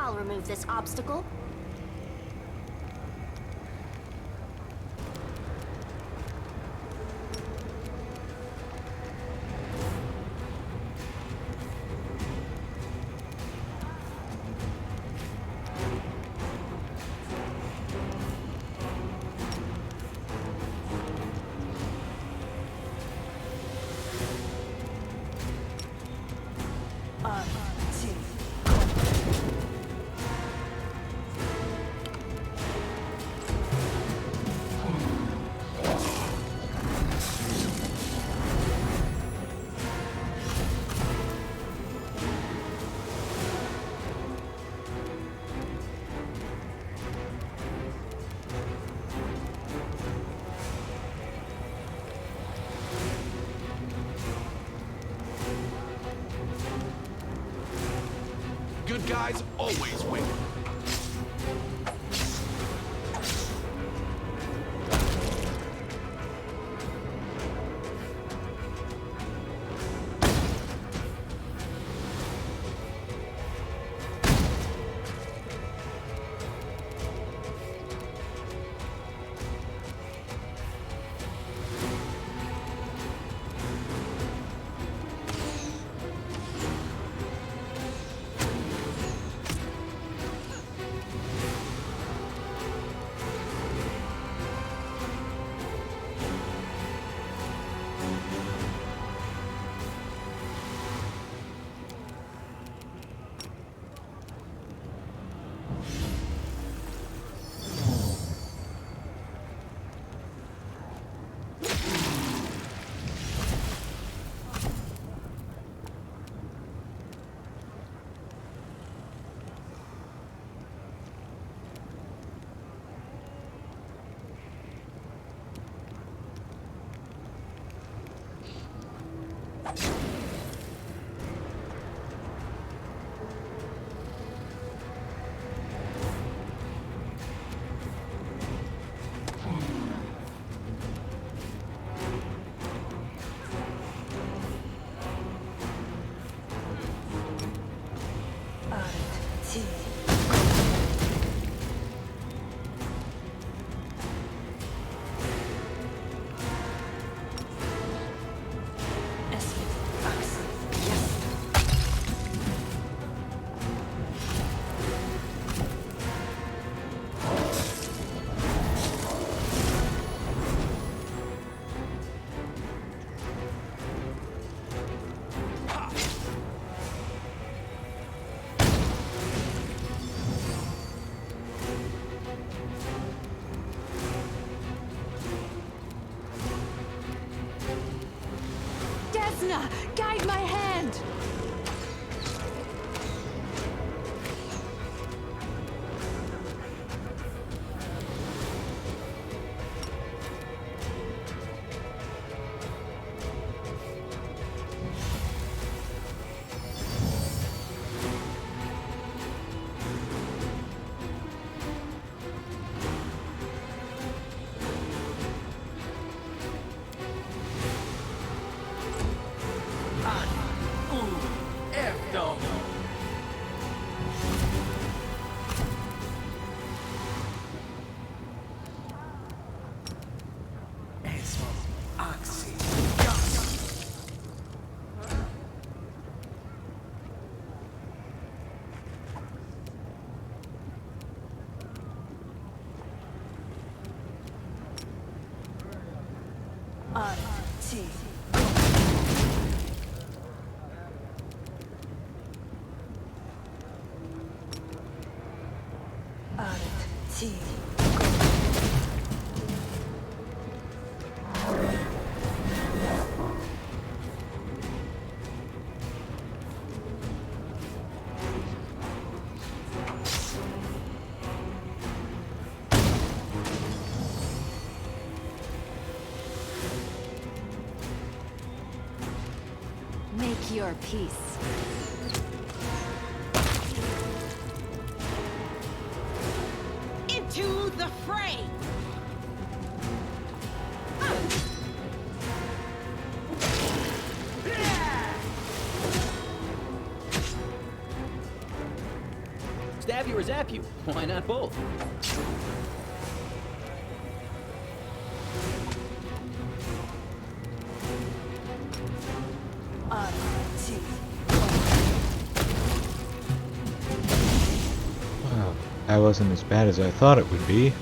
I'll remove this obstacle. Good guys always win. Luna, guide my hand! Make your peace. Into the fray! Stab you or zap you? Why not both? Well, that wasn't as bad as I thought it would be.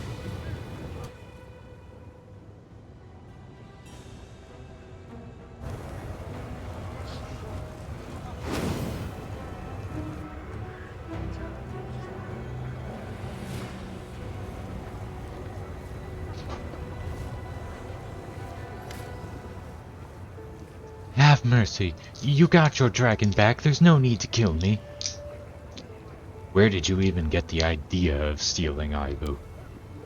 Have mercy. You got your dragon back. There's no need to kill me. Where did you even get the idea of stealing Ivu?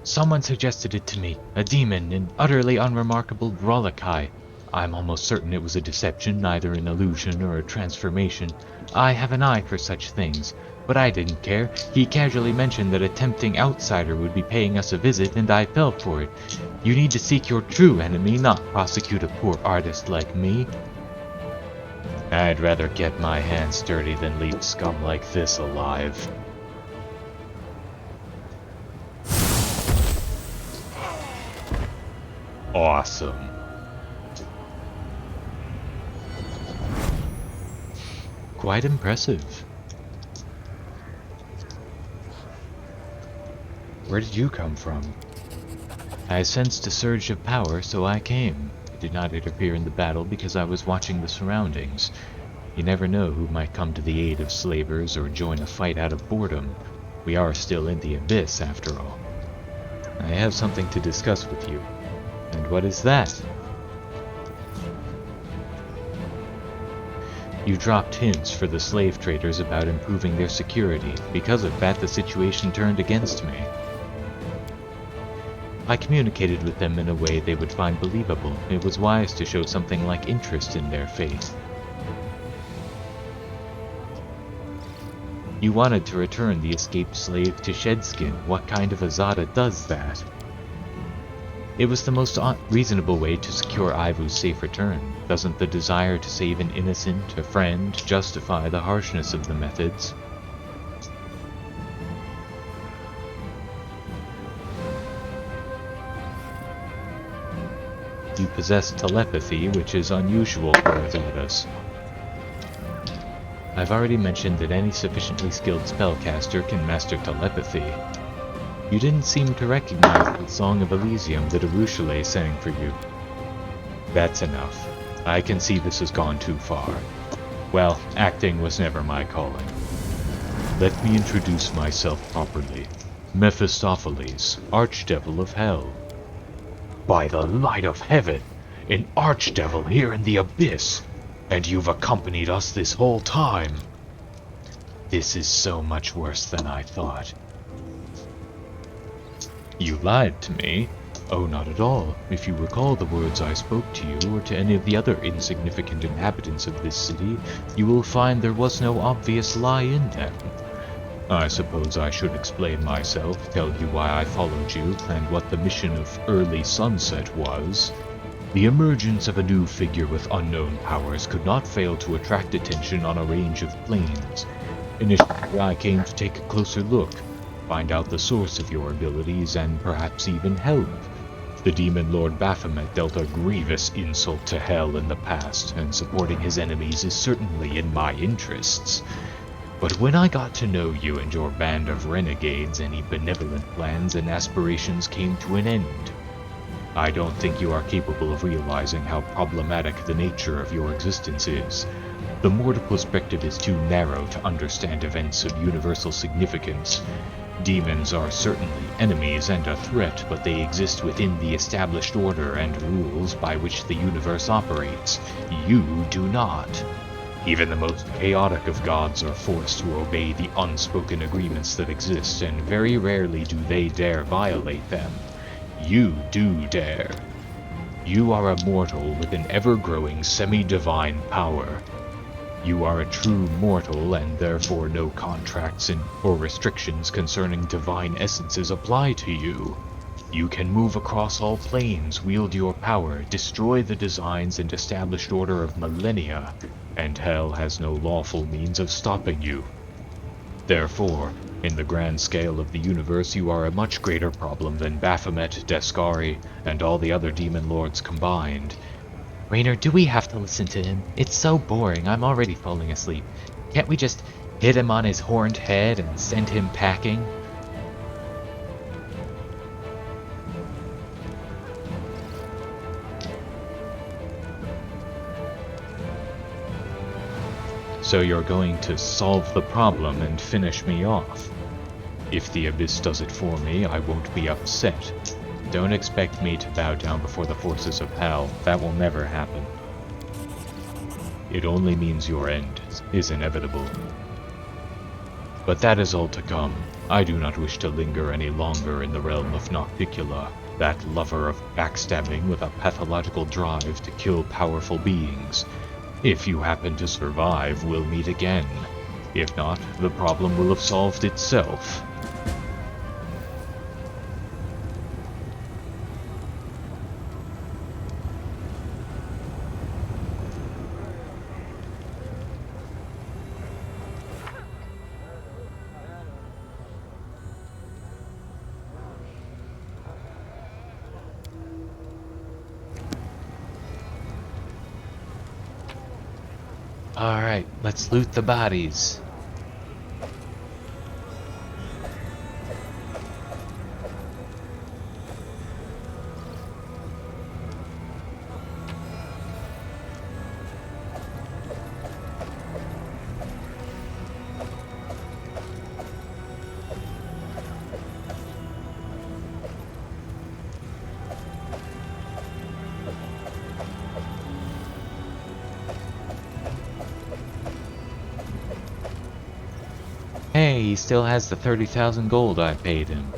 Someone suggested it to me. A demon, an utterly unremarkable Rolokai. I'm almost certain it was a deception, neither an illusion or a transformation. I have an eye for such things, but I didn't care. He casually mentioned that a tempting outsider would be paying us a visit, and I fell for it. You need to seek your true enemy, not prosecute a poor artist like me. I'd rather get my hands dirty than leave scum like this alive. Awesome. Quite impressive. Where did you come from? I sensed a surge of power, so I came. I did not interfere in the battle because I was watching the surroundings. You never know who might come to the aid of slavers or join a fight out of boredom. We are still in the abyss, after all. I have something to discuss with you. And what is that? You dropped hints for the slave traders about improving their security. Because of that, the situation turned against me. I communicated with them in a way they would find believable. It was wise to show something like interest in their fate. You wanted to return the escaped slave to Shedskin. What kind of Azada does that? It was the most reasonable way to secure Ivu's safe return. Doesn't the desire to save an innocent, a friend, justify the harshness of the methods? You possess telepathy, which is unusual for Azadas. I've already mentioned that any sufficiently skilled spellcaster can master telepathy. You didn't seem to recognize the Song of Elysium that Arushale sang for you. That's enough. I can see this has gone too far. Well, acting was never my calling. Let me introduce myself properly. Mephistopheles, Archdevil of Hell. By the light of heaven! An archdevil here in the abyss! And you've accompanied us this whole time. This is so much worse than I thought. You lied to me? Oh, not at all. If you recall the words I spoke to you, or to any of the other insignificant inhabitants of this city, you will find there was no obvious lie in them. I suppose I should explain myself, tell you why I followed you, and what the mission of Early Sunset was. The emergence of a new figure with unknown powers could not fail to attract attention on a range of planes. Initially, I came to take a closer look, find out the source of your abilities, and perhaps even help. The Demon Lord Baphomet dealt a grievous insult to Hell in the past, and supporting his enemies is certainly in my interests. But when I got to know you and your band of renegades, any benevolent plans and aspirations came to an end. I don't think you are capable of realizing how problematic the nature of your existence is. The mortal perspective is too narrow to understand events of universal significance. Demons are certainly enemies and a threat, but they exist within the established order and rules by which the universe operates. You do not. Even the most chaotic of gods are forced to obey the unspoken agreements that exist, and very rarely do they dare violate them. You do dare. You are a mortal with an ever-growing semi-divine power. You are a true mortal, and therefore no contracts or restrictions concerning divine essences apply to you. You can move across all planes, wield your power, destroy the designs and established order of millennia, and Hell has no lawful means of stopping you. Therefore, in the grand scale of the universe, you are a much greater problem than Baphomet, Descari, and all the other demon lords combined. Raynor, do we have to listen to him? It's so boring, I'm already falling asleep. Can't we just hit him on his horned head and send him packing? So you're going to solve the problem and finish me off. If the Abyss does it for me, I won't be upset. Don't expect me to bow down before the forces of Hell. That will never happen. It only means your end is inevitable. But that is all to come. I do not wish to linger any longer in the realm of Nocticula, that lover of backstabbing with a pathological drive to kill powerful beings. If you happen to survive, we'll meet again. If not, the problem will have solved itself. Alright, let's loot the bodies. Hey, he still has the 30,000 gold I paid him.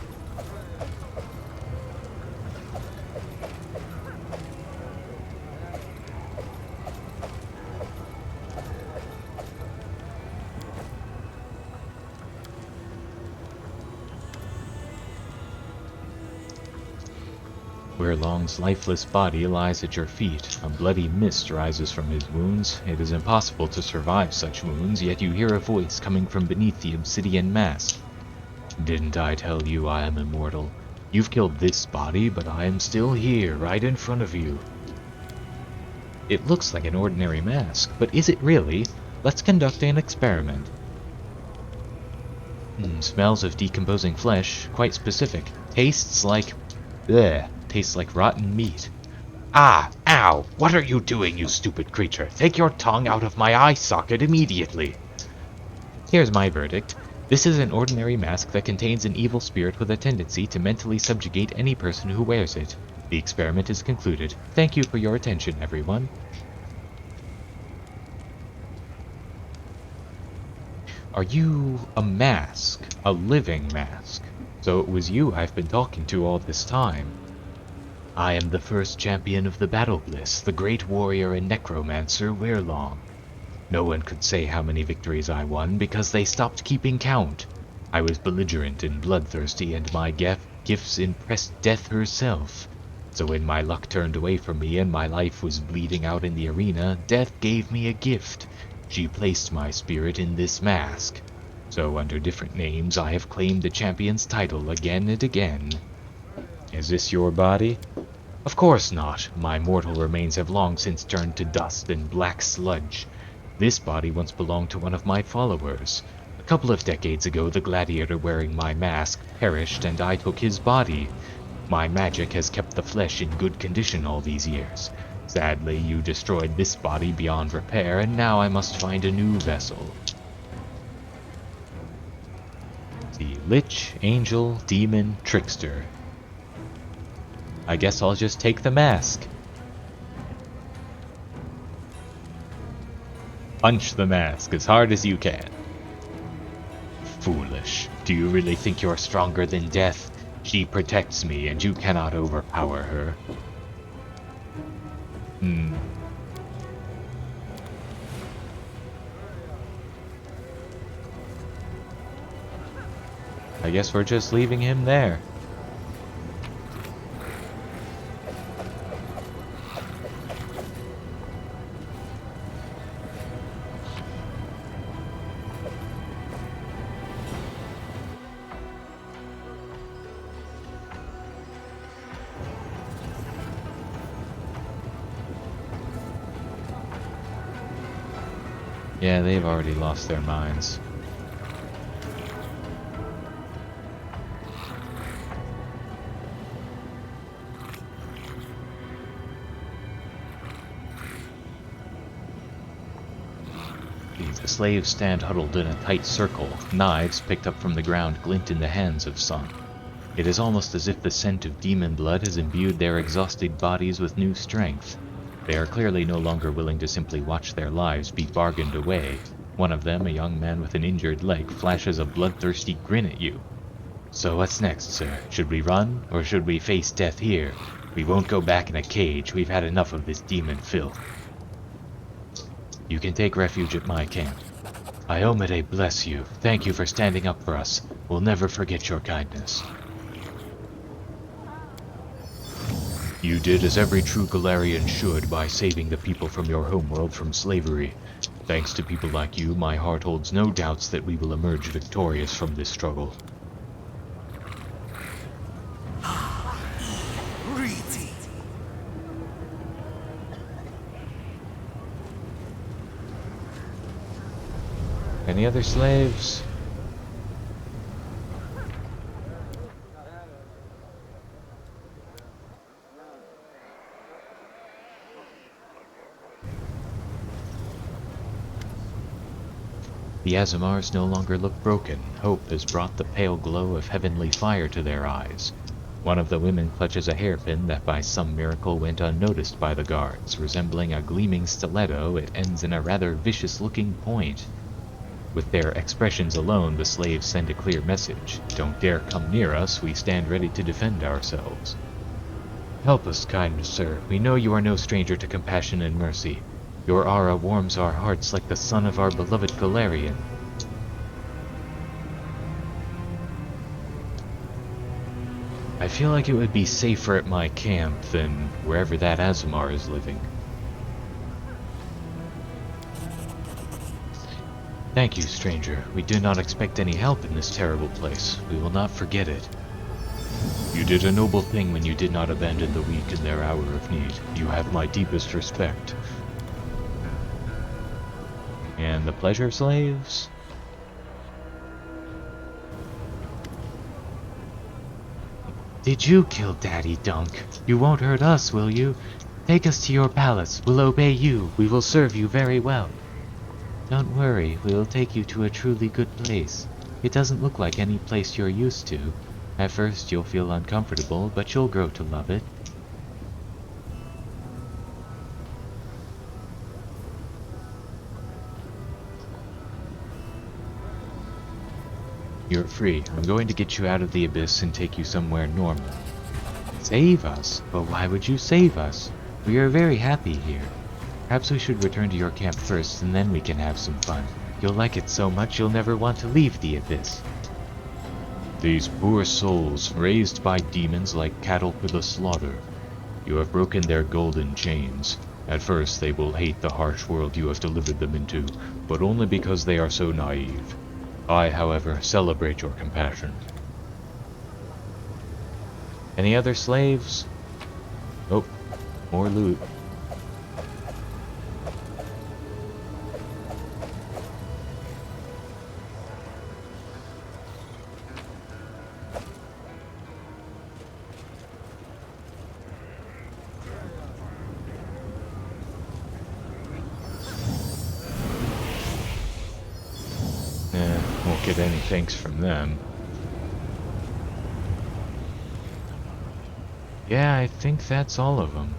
Where Long's lifeless body lies at your feet, a bloody mist rises from his wounds. It is impossible to survive such wounds, yet you hear a voice coming from beneath the obsidian mask. Didn't I tell you I am immortal? You've killed this body, but I am still here, right in front of you. It looks like an ordinary mask, but is it really? Let's conduct an experiment. Smells of decomposing flesh, quite specific. Tastes like... bleh. Tastes like rotten meat. Ah! Ow! What are you doing, you stupid creature? Take your tongue out of my eye socket immediately! Here's my verdict. This is an ordinary mask that contains an evil spirit with a tendency to mentally subjugate any person who wears it. The experiment is concluded. Thank you for your attention, everyone. Are you a mask? A living mask? So it was you I've been talking to all this time. I am the first champion of the Battle Bliss, the great warrior and necromancer Weirlong. No one could say how many victories I won because they stopped keeping count. I was belligerent and bloodthirsty, and my gifts impressed Death herself. So when my luck turned away from me and my life was bleeding out in the arena, Death gave me a gift. She placed my spirit in this mask. So under different names, I have claimed the champion's title again and again. Is this your body? Of course not. My mortal remains have long since turned to dust and black sludge. This body once belonged to one of my followers. A couple of decades ago, the gladiator wearing my mask perished and I took his body. My magic has kept the flesh in good condition all these years. Sadly, you destroyed this body beyond repair, and now I must find a new vessel. The Lich, Angel, Demon, Trickster. I guess I'll just take the mask. Punch the mask as hard as you can. Foolish. Do you really think you're stronger than Death? She protects me and you cannot overpower her. I guess we're just leaving him there. Yeah, they've already lost their minds. The slaves stand huddled in a tight circle. Knives, picked up from the ground, glint in the hands of some. It is almost as if the scent of demon blood has imbued their exhausted bodies with new strength. They are clearly no longer willing to simply watch their lives be bargained away. One of them, a young man with an injured leg, flashes a bloodthirsty grin at you. So what's next, sir? Should we run, or should we face death here? We won't go back in a cage. We've had enough of this demon filth. You can take refuge at my camp. Iomade bless you. Thank you for standing up for us. We'll never forget your kindness. You did as every true Galarian should by saving the people from your homeworld from slavery. Thanks to people like you, my heart holds no doubts that we will emerge victorious from this struggle. Any other slaves? The Azamars no longer look broken. Hope has brought the pale glow of heavenly fire to their eyes. One of the women clutches a hairpin that by some miracle went unnoticed by the guards. Resembling a gleaming stiletto, it ends in a rather vicious-looking point. With their expressions alone, the slaves send a clear message. Don't dare come near us, we stand ready to defend ourselves. Help us, kind sir. We know you are no stranger to compassion and mercy. Your aura warms our hearts like the sun of our beloved Galarian. I feel like it would be safer at my camp than wherever that Azamar is living. Thank you, stranger. We did not expect any help in this terrible place. We will not forget it. You did a noble thing when you did not abandon the weak in their hour of need. You have my deepest respect. And the pleasure slaves? Did you kill Daddy Dunk? You won't hurt us, will you? Take us to your palace. We'll obey you. We will serve you very well. Don't worry, we'll take you to a truly good place. It doesn't look like any place you're used to. At first you'll feel uncomfortable, but you'll grow to love it. You're free. I'm going to get you out of the abyss and take you somewhere normal. Save us? But why would you save us? We are very happy here. Perhaps we should return to your camp first, and then we can have some fun. You'll like it so much you'll never want to leave the abyss. These poor souls, raised by demons like cattle for the slaughter. You have broken their golden chains. At first they will hate the harsh world you have delivered them into, but only because they are so naive. I, however, celebrate your compassion. Any other slaves? Oh, more loot. Won't get any thanks from them. Yeah, I think that's all of them.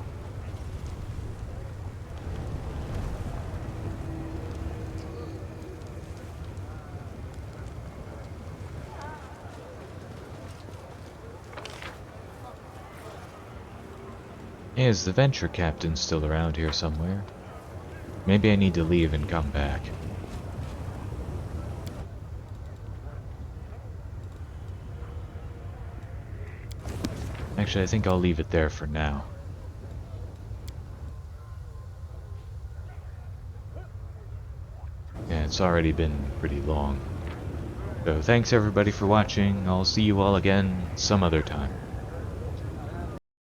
Is the venture captain still around here somewhere? Maybe I need to leave and come back. Actually, I think I'll leave it there for now. Yeah, it's already been pretty long. So thanks everybody for watching. I'll see you all again some other time.